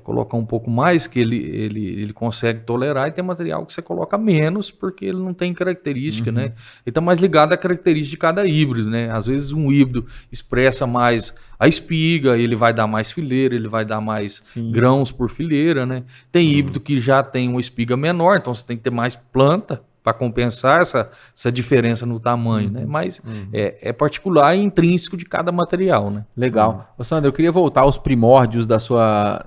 colocar um pouco mais, que ele consegue tolerar, e tem material que você coloca menos, porque ele não tem característica, né? Ele está mais ligado à característica de cada híbrido, né? Às vezes um híbrido expressa mais a espiga, ele vai dar mais fileira, ele vai dar mais grãos por fileira, né? Tem híbrido que já tem uma espiga menor, então você tem que ter mais planta para compensar essa diferença no tamanho, né? Mas é particular e intrínseco de cada material, né? Legal. Ô, Sandro, eu queria voltar aos primórdios da sua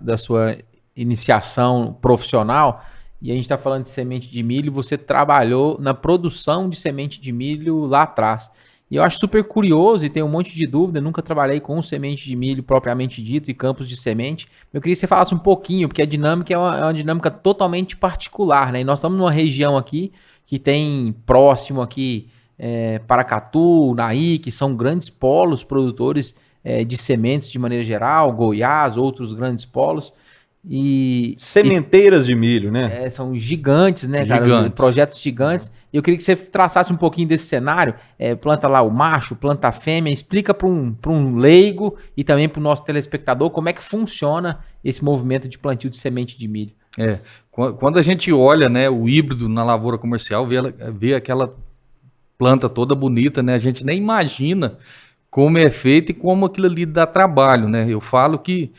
iniciação profissional, e a gente está falando de semente de milho, você trabalhou na produção de semente de milho lá atrás. E eu acho super curioso e tenho um monte de dúvida, nunca trabalhei com semente de milho propriamente dito e campos de semente. Eu queria que você falasse um pouquinho, porque a dinâmica é uma dinâmica totalmente particular, né? E nós estamos numa região aqui que tem próximo aqui Paracatu, Naí, que são grandes polos produtores de sementes de maneira geral, Goiás, outros grandes polos. Sementeiras de milho, né? São gigantes, né, cara? Gigantes. Projetos gigantes. E eu queria que você traçasse um pouquinho desse cenário. Planta lá o macho, planta a fêmea. Explica para um leigo e também para o nosso telespectador como é que funciona esse movimento de plantio de semente de milho. Quando a gente olha, né, o híbrido na lavoura comercial, vê aquela planta toda bonita, né? A gente nem imagina como é feito e como aquilo ali dá trabalho, né? Eu falo que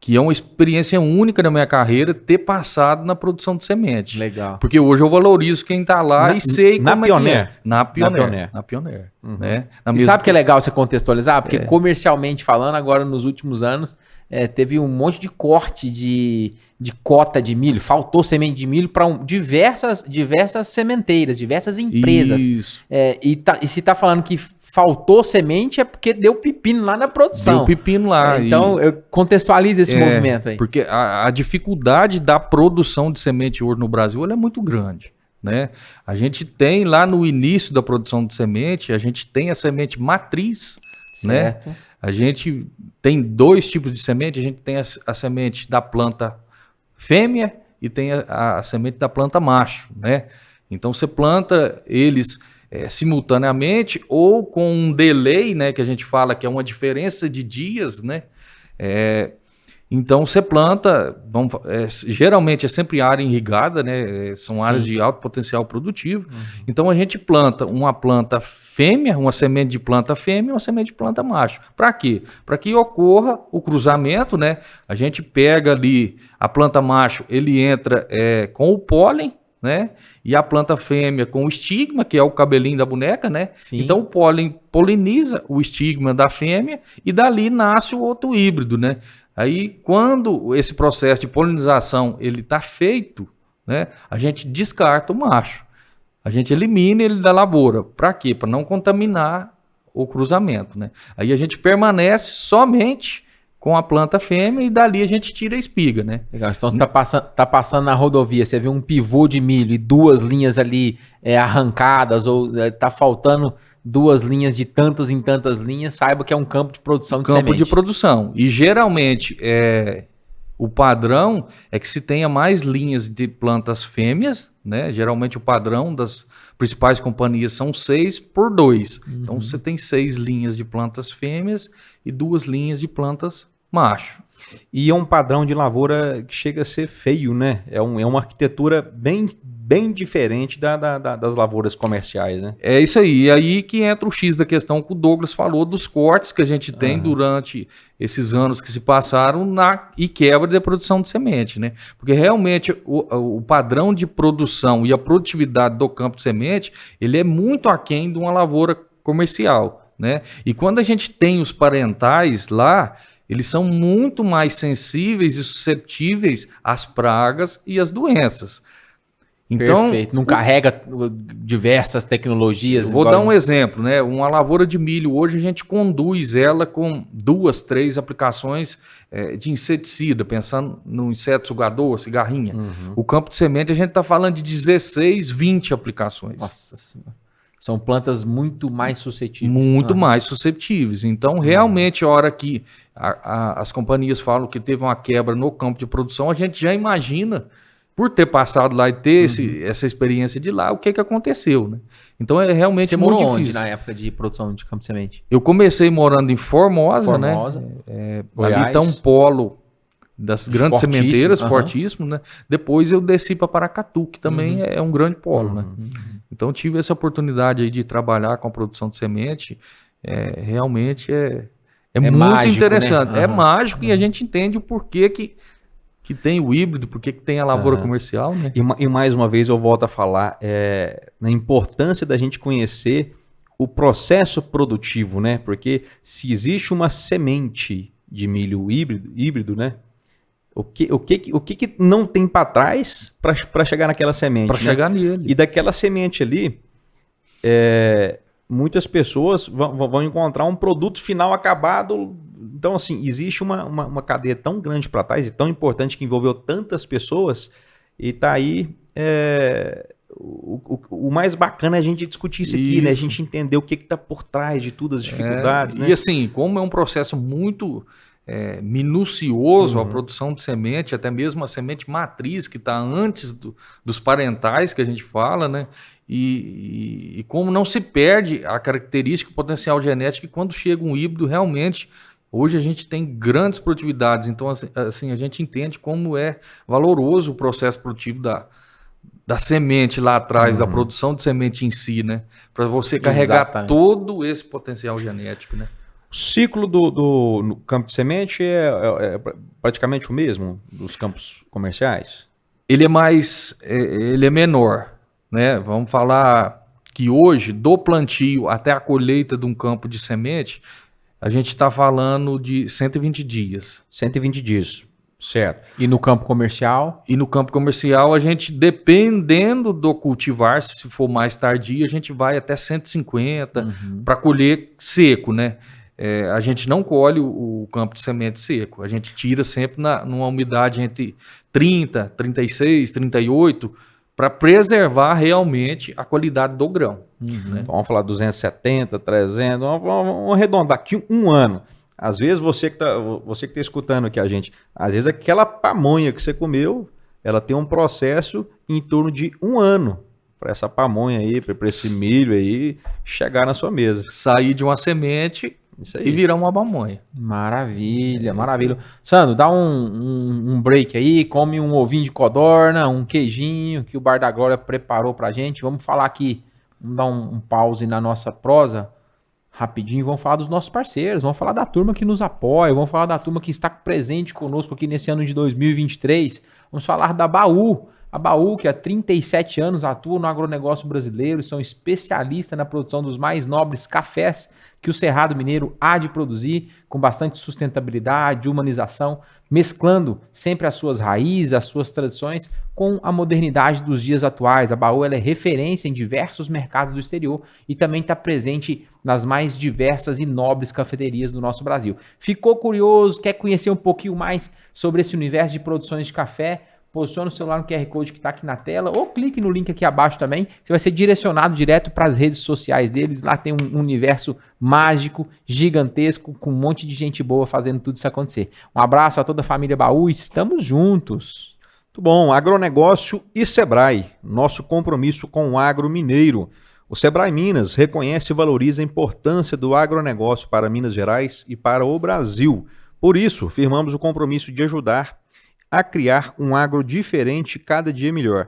é uma experiência única na minha carreira ter passado na produção de semente. Legal. Porque hoje eu valorizo quem está lá e sei como Pioneer. é que é. Na Pioneer. Né? E sabe que é legal você contextualizar? Porque comercialmente falando, agora nos últimos anos, teve um monte de corte de cota de milho. Faltou semente de milho para diversas sementeiras, diversas empresas. Isso. E se está falando que faltou semente é porque deu pepino lá na produção. Deu pepino lá. Então, contextualiza esse movimento aí. Porque a dificuldade da produção de semente hoje no Brasil ela é muito grande, né? A gente tem lá no início da produção de semente, a gente tem a semente matriz, certo, né? A gente tem dois tipos de semente, a gente tem a semente da planta fêmea e tem a semente da planta macho, né? Então você planta eles simultaneamente ou com um delay, né, que a gente fala que é uma diferença de dias, né? Então você planta, geralmente é sempre área irrigada, né? São áreas de alto potencial produtivo. Então a gente planta uma planta fêmea, uma semente de planta fêmea e uma semente de planta macho. Para quê? Para que ocorra o cruzamento, né? A gente pega ali a planta macho, ele entra com o pólen, né? E a planta fêmea com o estigma, que é o cabelinho da boneca, né? Sim. Então o pólen poliniza o estigma da fêmea e dali nasce o outro híbrido, né? Aí quando esse processo de polinização ele está feito, né? A gente descarta o macho, a gente elimina ele da lavoura. Para quê? Para não contaminar o cruzamento, né? Aí a gente permanece somente com a planta fêmea e dali a gente tira a espiga, né? Legal. Então você tá passando na rodovia, você vê um pivô de milho e 2 linhas ali arrancadas, ou tá faltando 2 linhas de tantas em tantas linhas, saiba que é um campo de produção de semente. Campo de produção. E geralmente o padrão é que se tenha mais linhas de plantas fêmeas, né? Geralmente o padrão das principais companhias são 6 por 2. Então você tem 6 linhas de plantas fêmeas e 2 linhas de plantas macho. E é um padrão de lavoura que chega a ser feio, né? É uma arquitetura bem diferente das lavouras comerciais, né? É isso aí. E aí que entra o X da questão que o Douglas falou dos cortes que a gente tem durante esses anos que se passaram e quebra da produção de semente, né? Porque realmente o padrão de produção e a produtividade do campo de semente, ele é muito aquém de uma lavoura comercial, né? E quando a gente tem os parentais lá, eles são muito mais sensíveis e susceptíveis às pragas e às doenças. Então, perfeito. Não carrega diversas tecnologias. Vou dar um exemplo, né? Uma lavoura de milho hoje a gente conduz ela com 2, 3 aplicações de inseticida, pensando no inseto sugador, cigarrinha. O campo de semente a gente está falando de 16, 20 aplicações. Nossa Senhora. São plantas muito mais suscetíveis. Muito mais susceptíveis. Então, realmente, a hora que as companhias falam que teve uma quebra no campo de produção, a gente já imagina, por ter passado lá e ter essa experiência de lá, o que aconteceu, né? Então, é realmente Você muito morou difícil. onde na época de produção de campo de semente? Eu comecei morando em Formosa, né? Goiás. Ali está um polo das grandes Fortíssimo, sementeiras, fortíssimo, né? Depois eu desci para Paracatu, que também é um grande polo, né? Então tive essa oportunidade aí de trabalhar com a produção de semente, realmente é muito mágico, interessante. né? É mágico e a gente entende o porquê que tem o híbrido, porquê que tem a lavoura comercial, né? E mais uma vez eu volto a falar na importância da gente conhecer o processo produtivo, né? Porque se existe uma semente de milho híbrido, né? O que não tem para trás para chegar naquela semente? Para né? chegar nele. E daquela semente ali, muitas pessoas vão encontrar um produto final acabado. Então, assim, existe uma cadeia tão grande para trás e tão importante que envolveu tantas pessoas, e tá aí. O mais bacana é a gente discutir isso aqui, né? A gente entender o que está por trás de tudo, as dificuldades, né? E assim, como é um processo muito minucioso a produção de semente, até mesmo a semente matriz que está antes dos parentais que a gente fala, né? E como não se perde a característica, o potencial genético, e quando chega um híbrido, realmente, hoje a gente tem grandes produtividades. Então, assim, a gente entende como é valoroso o processo produtivo da semente lá atrás, da produção de semente em si, né? Para você carregar todo esse potencial genético, né? O ciclo no campo de semente é praticamente o mesmo dos campos comerciais? Ele é menor, né? Vamos falar que hoje, do plantio até a colheita de um campo de semente, a gente está falando de 120 dias. 120 dias, certo. E no campo comercial? E no campo comercial, a gente, dependendo do cultivar, se for mais tardio, a gente vai até 150 para colher seco, né? A gente não colhe o campo de semente seco. A gente tira sempre numa umidade entre 30, 36, 38, para preservar realmente a qualidade do grão. Né? Então, vamos falar 270, 300, vamos arredondar aqui um ano. Às vezes você que está escutando aqui a gente, às vezes aquela pamonha que você comeu, ela tem um processo em torno de um ano para essa pamonha aí, para esse milho aí chegar na sua mesa. Sair de uma semente e virar uma pamonha. Maravilha, maravilha. Sandro, dá um break aí, come um ovinho de codorna, um queijinho que o Bar da Glória preparou pra gente. Vamos falar aqui, vamos dar um pause na nossa prosa rapidinho, vamos falar dos nossos parceiros, vamos falar da turma que nos apoia, vamos falar da turma que está presente conosco aqui nesse ano de 2023. Vamos falar da Baú. A Baú, que há 37 anos atua no agronegócio brasileiro e são especialistas na produção dos mais nobres cafés que o Cerrado Mineiro há de produzir, com bastante sustentabilidade, humanização, mesclando sempre as suas raízes, as suas tradições, com a modernidade dos dias atuais. A Baú ela é referência em diversos mercados do exterior e também está presente nas mais diversas e nobres cafeterias do nosso Brasil. Ficou curioso, quer conhecer um pouquinho mais sobre esse universo de produções de café? Posicione o celular no QR Code que está aqui na tela ou clique no link aqui abaixo também. Você vai ser direcionado direto para as redes sociais deles. Lá tem um universo mágico, gigantesco, com um monte de gente boa fazendo tudo isso acontecer. Um abraço a toda a família Baú. Estamos juntos. Muito bom. Agronegócio e Sebrae. Nosso compromisso com o agro mineiro. O Sebrae Minas reconhece e valoriza a importância do agronegócio para Minas Gerais e para o Brasil. Por isso, firmamos o compromisso de ajudar a criar um agro diferente cada dia melhor.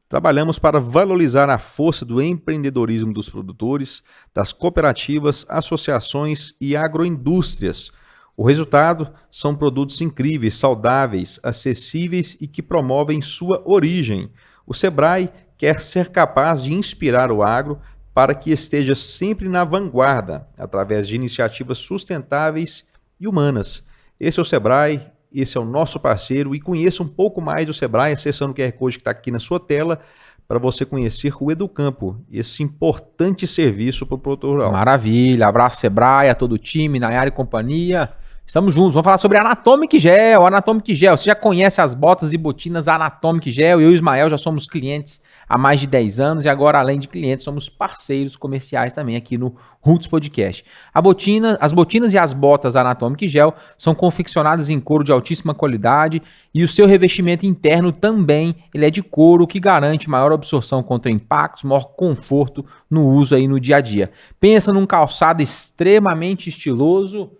Trabalhamos para valorizar a força do empreendedorismo dos produtores, das cooperativas, associações e agroindústrias. O resultado são produtos incríveis, saudáveis, acessíveis e que promovem sua origem. O Sebrae quer ser capaz de inspirar o agro para que esteja sempre na vanguarda, através de iniciativas sustentáveis e humanas. Esse é o Sebrae. Esse é o nosso parceiro e conheça um pouco mais do Sebrae acessando o QR Code que está aqui na sua tela para você conhecer o Educampo, esse importante serviço para o produtor rural. Maravilha, abraço Sebrae, a todo o time, Nayara e companhia. Estamos juntos, vamos falar sobre Anatomic Gel. Anatomic Gel, você já conhece as botas e botinas Anatomic Gel? Eu e o Ismael já somos clientes há mais de 10 anos e agora, além de clientes, somos parceiros comerciais também aqui no Roots Podcast. As botinas e as botas Anatomic Gel são confeccionadas em couro de altíssima qualidade e o seu revestimento interno também ele é de couro, que garante maior absorção contra impactos, maior conforto no uso aí no dia a dia. Pensa num calçado extremamente estiloso.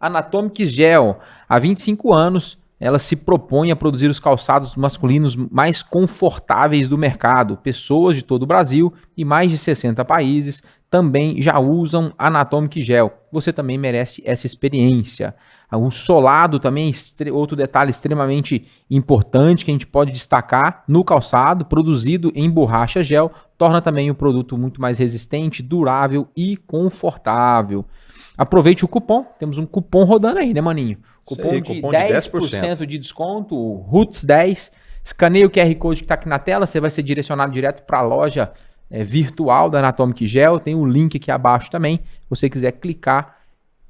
Anatomic Gel, há 25 anos, ela se propõe a produzir os calçados masculinos mais confortáveis do mercado. Pessoas de todo o Brasil e mais de 60 países também já usam Anatomic Gel. Você também merece essa experiência. O solado também é outro detalhe extremamente importante que a gente pode destacar no calçado, produzido em borracha gel, torna também o produto muito mais resistente, durável e confortável. Aproveite o cupom, temos um cupom rodando aí, né, maninho? Cupom aí, de cupom de 10% de desconto, ROOTS10. Escaneie o QR Code que está aqui na tela, você vai ser direcionado direto para a loja virtual da Anatomic Gel. Tem o link aqui abaixo também. Se você quiser clicar,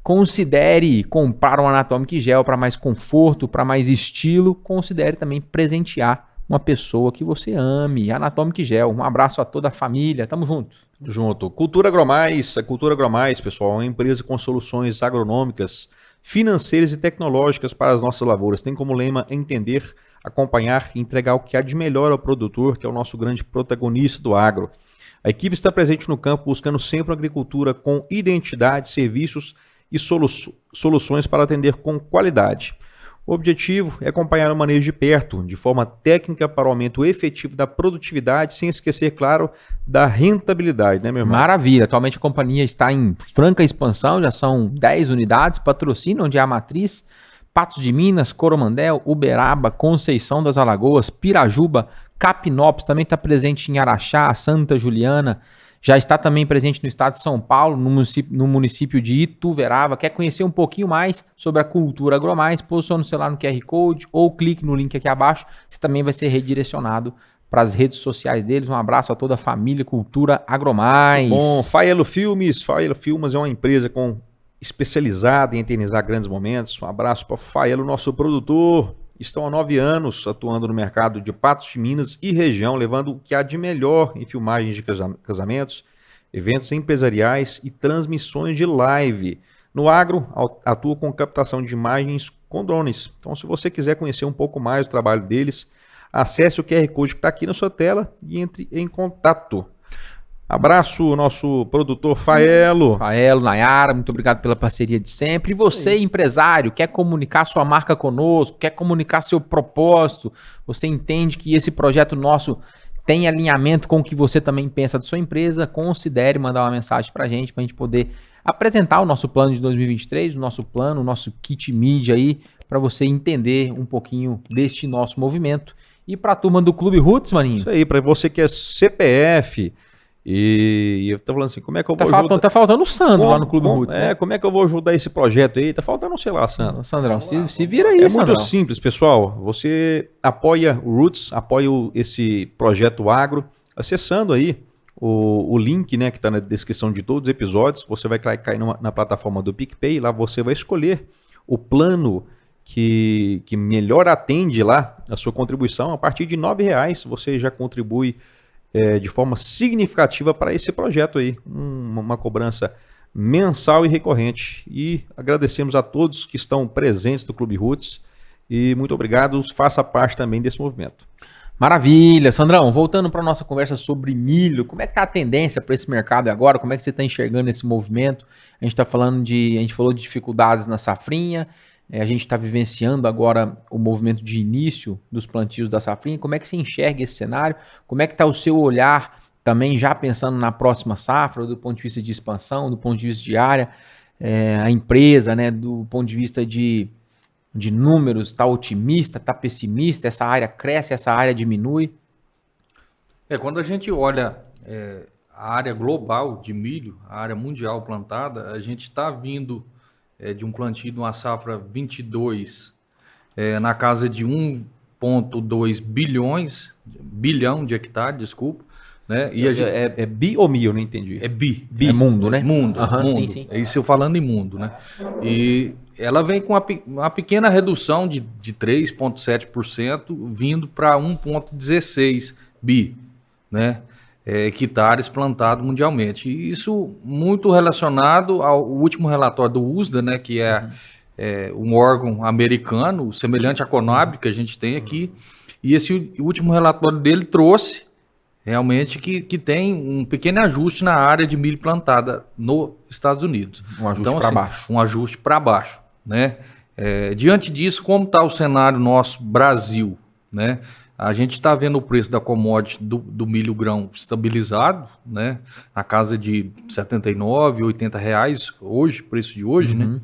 considere comprar um Anatomic Gel para mais conforto, para mais estilo. Considere também presentear uma pessoa que você ame. Anatomic Gel. Um abraço a toda a família. Tamo junto. Junto. Cultura Agromais. A Cultura Agromais, pessoal, é uma empresa com soluções agronômicas, financeiras e tecnológicas para as nossas lavouras. Tem como lema entender, acompanhar e entregar o que há de melhor ao produtor, que é o nosso grande protagonista do agro. A equipe está presente no campo buscando sempre uma agricultura com identidade, serviços e soluções para atender com qualidade. O objetivo é acompanhar o manejo de perto, de forma técnica para o aumento efetivo da produtividade, sem esquecer, claro, da rentabilidade, né, meu irmão? Maravilha. Atualmente a companhia está em franca expansão, já são 10 unidades, patrocina onde é a matriz, Patos de Minas, Coromandel, Uberaba, Conceição das Alagoas, Pirajuba, Capinópolis, também está presente em Araxá, Santa Juliana, já está também presente no estado de São Paulo, no município de Ituverava. Quer conhecer um pouquinho mais sobre a Cultura Agromais? Posicione o celular no QR Code ou clique no link aqui abaixo. Você também vai ser redirecionado para as redes sociais deles. Um abraço a toda a família Cultura Agromais. Bom, Faelo Filmes. Faelo Filmes é uma empresa especializada em eternizar grandes momentos. Um abraço para o Faelo, nosso produtor. Estão há 9 anos atuando no mercado de Patos de Minas e região, levando o que há de melhor em filmagens de casamentos, eventos empresariais e transmissões de live. No agro, atua com captação de imagens com drones. Então, se você quiser conhecer um pouco mais do trabalho deles, acesse o QR Code que está aqui na sua tela e entre em contato. Abraço, nosso produtor Faelo. Faelo, Nayara, muito obrigado pela parceria de sempre. E você, empresário, quer comunicar sua marca conosco, quer comunicar seu propósito, você entende que esse projeto nosso tem alinhamento com o que você também pensa da sua empresa, considere mandar uma mensagem para a gente poder apresentar o nosso plano de 2023, o nosso plano, o nosso kit mídia aí, para você entender um pouquinho deste nosso movimento E pra turma do Clube Roots, maninho? Isso aí, para você que é CPF e eu tô falando assim, como é que eu vou ajudar? Tá faltando o Sandro lá no Clube Roots, né? Como é que eu vou ajudar esse projeto aí? Tá faltando, sei lá, Sandro. Ô, Sandrão, se vira aí, É Sandrão. muito simples, pessoal. Você apoia o Roots, apoia esse projeto agro, acessando aí o link, né, que está na descrição de todos os episódios. Você vai cair na plataforma do PicPay, lá você vai escolher o plano que melhor atende lá a sua contribuição. A partir de R$ 9,00 você já contribui de forma significativa para esse projeto aí, uma cobrança mensal e recorrente. E agradecemos a todos que estão presentes do Clube Roots e muito obrigado, faça parte também desse movimento. Maravilha, Sandrão, voltando para nossa conversa sobre milho, como é que tá a tendência para esse mercado agora? Como é que você está enxergando esse movimento? A gente falou de dificuldades na safrinha, a gente está vivenciando agora o movimento de início dos plantios da safrinha. Como é que você enxerga esse cenário? Como é que está o seu olhar também já pensando na próxima safra, do ponto de vista de expansão, do ponto de vista de área, a empresa, né, do ponto de vista de números, está otimista, está pessimista, essa área cresce, essa área diminui? Quando a gente olha a área global de milho, a área mundial plantada, a gente está vindo de um plantio de uma safra 22 na casa de 1,2 bilhão de hectares, desculpa. Né? E é bi ou mi? Eu não entendi. É bi. É mundo, né? Mundo. Sim, sim. É isso eu falando em mundo, né? E ela vem com uma pequena redução de 3,7%, vindo para 1,16 bi, né? Hectares plantados mundialmente. E isso muito relacionado ao último relatório do USDA, né? Que é um órgão americano, semelhante à Conab, que a gente tem aqui. E esse último relatório dele trouxe realmente que tem um pequeno ajuste na área de milho plantada nos Estados Unidos. Um ajuste para baixo. Um ajuste para baixo, né? Diante disso, como está o cenário nosso Brasil, né? A gente está vendo o preço da commodity do milho grão estabilizado, né? Na casa de R$ 79, R$ 80 hoje, preço de hoje, né?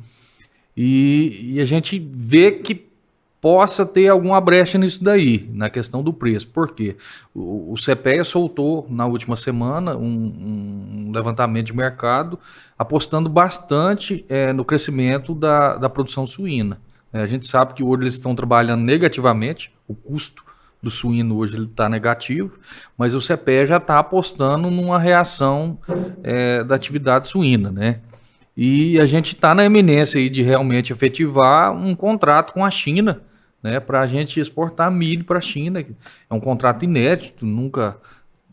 E a gente vê que possa ter alguma brecha nisso daí, na questão do preço. Por quê? O CPEA soltou na última semana um levantamento de mercado apostando bastante no crescimento da produção suína. A gente sabe que hoje eles estão trabalhando negativamente, o custo do suíno hoje ele está negativo, mas o CPEA já está apostando numa reação da atividade suína, né? E a gente está na eminência aí de realmente efetivar um contrato com a China, né, para a gente exportar milho para a China. É um contrato inédito, nunca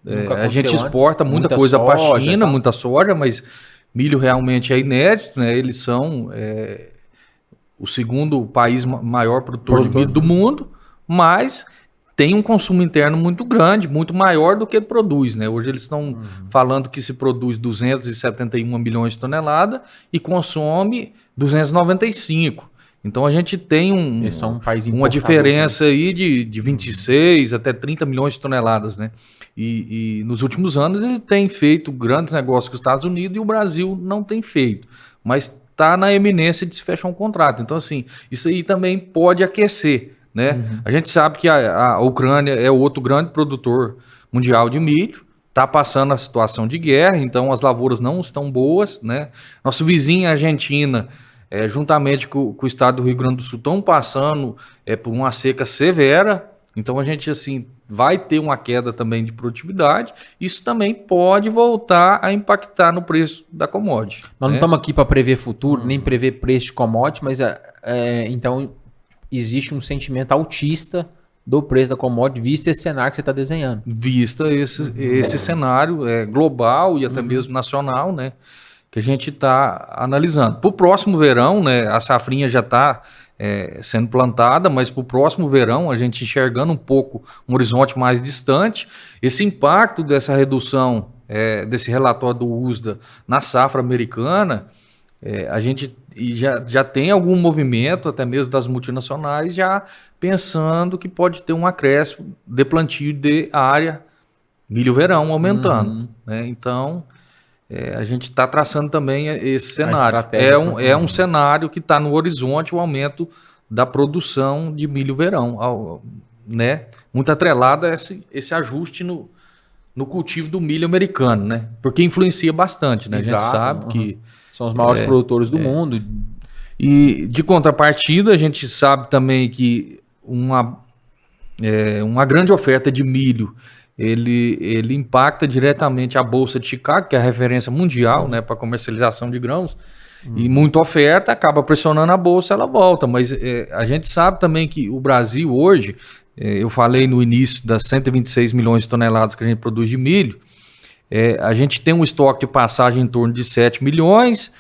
a gente exporta muita coisa para a China, muita soja, mas milho realmente é inédito, né? Eles são o segundo país maior produtor de milho do mundo, mas tem um consumo interno muito grande, muito maior do que produz, né? Hoje eles estão falando que se produz 271 milhões de toneladas e consome 295. Então a gente tem uma diferença aí de 26 até 30 milhões de toneladas, né? E nos últimos anos ele tem feito grandes negócios com os Estados Unidos e o Brasil não tem feito, mas está na eminência de se fechar um contrato. Então assim, isso aí também pode aquecer, né? A gente sabe que a Ucrânia é outro grande produtor mundial de milho, está passando a situação de guerra, então as lavouras não estão boas, né? Nosso vizinho, a Argentina, juntamente com o estado do Rio Grande do Sul, estão passando por uma seca severa, então a gente assim vai ter uma queda também de produtividade, isso também pode voltar a impactar no preço da commodity. Nós não estamos aqui para prever futuro, nem prever preço de commodity, mas então existe um sentimento altista do preço da commodity, vista esse cenário que você está desenhando. Vista esse cenário global e até mesmo nacional, né? Que a gente está analisando. Para o próximo verão, né, a safrinha já está sendo plantada, mas para o próximo verão, a gente enxergando um pouco um horizonte mais distante, esse impacto dessa redução desse relatório do USDA na safra americana, a gente já tem algum movimento, até mesmo das multinacionais, já pensando que pode ter um acréscimo de plantio de área milho-verão aumentando. Né? Então, a gente está traçando também esse cenário. É um cenário que está no horizonte o aumento da produção de milho-verão né, muito atrelada a esse ajuste no cultivo do milho americano, né? Porque influencia bastante, né? Exato, A gente sabe que são os maiores produtores do mundo. e de contrapartida, a gente sabe também que uma grande oferta de milho, ele impacta diretamente a Bolsa de Chicago, que é a referência mundial, né, para comercialização de grãos, e muita oferta acaba pressionando a Bolsa, ela volta, mas a gente sabe também que o Brasil hoje, eu falei no início das 126 milhões de toneladas que a gente produz de milho, a gente tem um estoque de passagem em torno de 7 milhões,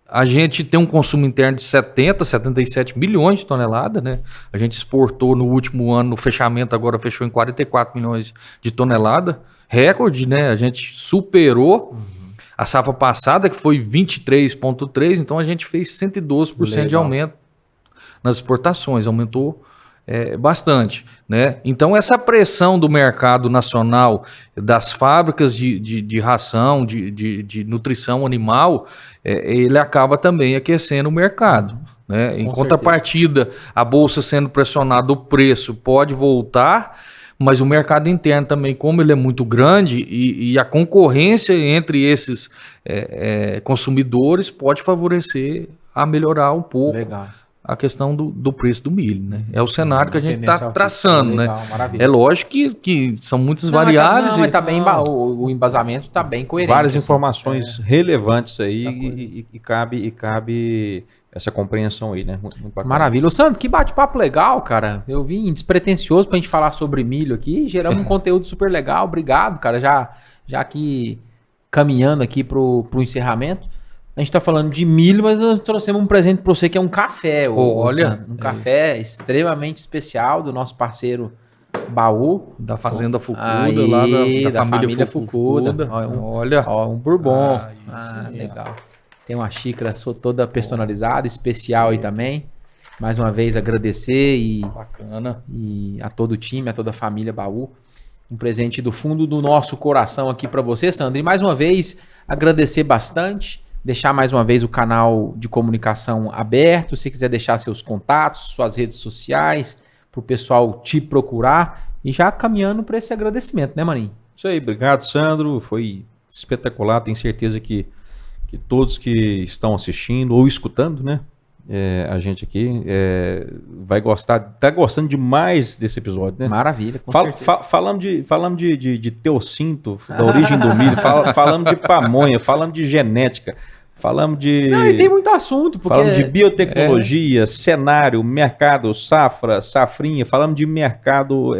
a gente tem um consumo interno de 77 milhões de toneladas, né? A gente exportou no último ano, no fechamento agora fechou em 44 milhões de toneladas, recorde, né? A gente superou a safra passada, que foi 23,3, então a gente fez 112% de aumento nas exportações, aumentou bastante, né? Então essa pressão do mercado nacional, das fábricas de ração, de nutrição animal, ele acaba também aquecendo o mercado, né? Em contrapartida, a bolsa sendo pressionada, o preço pode voltar, mas o mercado interno também, como ele é muito grande e a concorrência entre esses consumidores pode favorecer a melhorar um pouco. Legal. A questão do preço do milho, né? É o cenário que a gente está traçando, legal, né? Maravilha. É lógico que são muitas variáveis. Mas tá bem, o embasamento está bem coerente. Várias informações relevantes aí e cabe essa compreensão aí, né? Muito maravilha. Ô, Sandro, que bate-papo legal, cara. Eu vim despretensioso pra gente falar sobre milho aqui, geramos um conteúdo super legal. Obrigado, cara. Já aqui caminhando aqui pro encerramento. A gente tá falando de milho, mas nós trouxemos um presente para você que é um café. Olha, um café extremamente especial do nosso parceiro Baú. Da Fazenda Fucuda, lá da família Fucuda. Olha, um bourbon. Legal. Tem uma xícara toda personalizada, especial aí também. Mais uma vez agradecer bacana. E a todo o time, a toda a família Baú. Um presente do fundo do nosso coração aqui para você, Sandro. E mais uma vez agradecer bastante. Deixar mais uma vez o canal de comunicação aberto, se quiser deixar seus contatos, suas redes sociais, para o pessoal te procurar. E já caminhando para esse agradecimento, né, Maninho? Isso aí, obrigado, Sandro. Foi espetacular, tenho certeza que todos que estão assistindo ou escutando, né, a gente aqui vai gostar, tá gostando demais desse episódio, né? Maravilha, com certeza. Falamos de teocinto, da origem do milho, falamos de pamonha, falamos de genética, falamos de... Não, e tem muito assunto, porque... Falamos de biotecnologia, cenário, mercado, safrinha, falamos de mercado,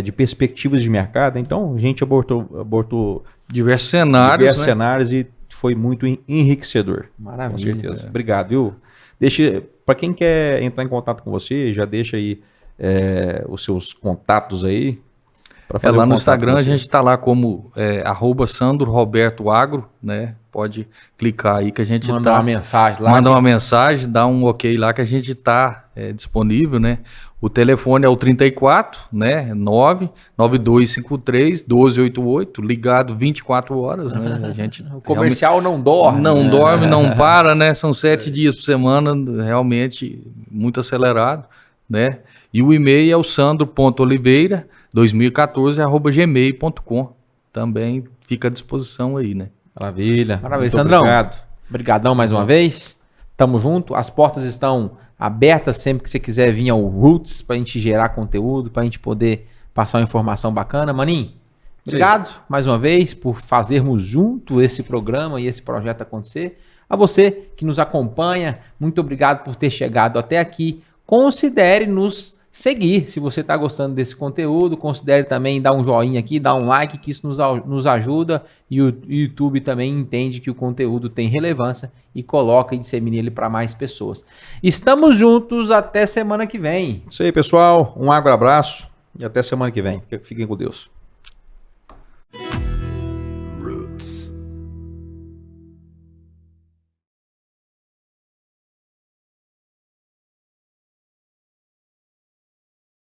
de perspectivas de mercado, então a gente abortou diversos cenários, e foi muito enriquecedor. Maravilha. Com certeza. Obrigado, viu? Para quem quer entrar em contato com você, já deixa aí os seus contatos aí. Lá no Instagram a gente está lá como @SandroRobertoAgro, né? Pode clicar aí que a gente manda uma mensagem lá. Manda uma mensagem, dá um ok lá que a gente está disponível, né? O telefone é o 34, né? 99253-1288, ligado 24 horas, né? A gente o comercial não dorme. Não dorme, não para, né? São 7 dias por semana, realmente muito acelerado, né? E o e-mail é o sandro.oliveira2014@gmail.com. Também fica à disposição aí, né? Maravilha. Sandrão. Obrigadão mais uma vez. Tamo junto. As portas estão abertas sempre que você quiser vir ao Roots pra gente gerar conteúdo, pra gente poder passar uma informação bacana. Maninho, obrigado mais uma vez por fazermos junto esse programa e esse projeto acontecer. A você que nos acompanha, muito obrigado por ter chegado até aqui. Considere nos seguir. Se você está gostando desse conteúdo, considere também dar um joinha aqui, dar um like, que isso nos ajuda e o YouTube também entende que o conteúdo tem relevância e coloca e dissemina ele para mais pessoas. Estamos juntos até semana que vem. Isso aí, pessoal. Um abraço e até semana que vem. Fiquem com Deus.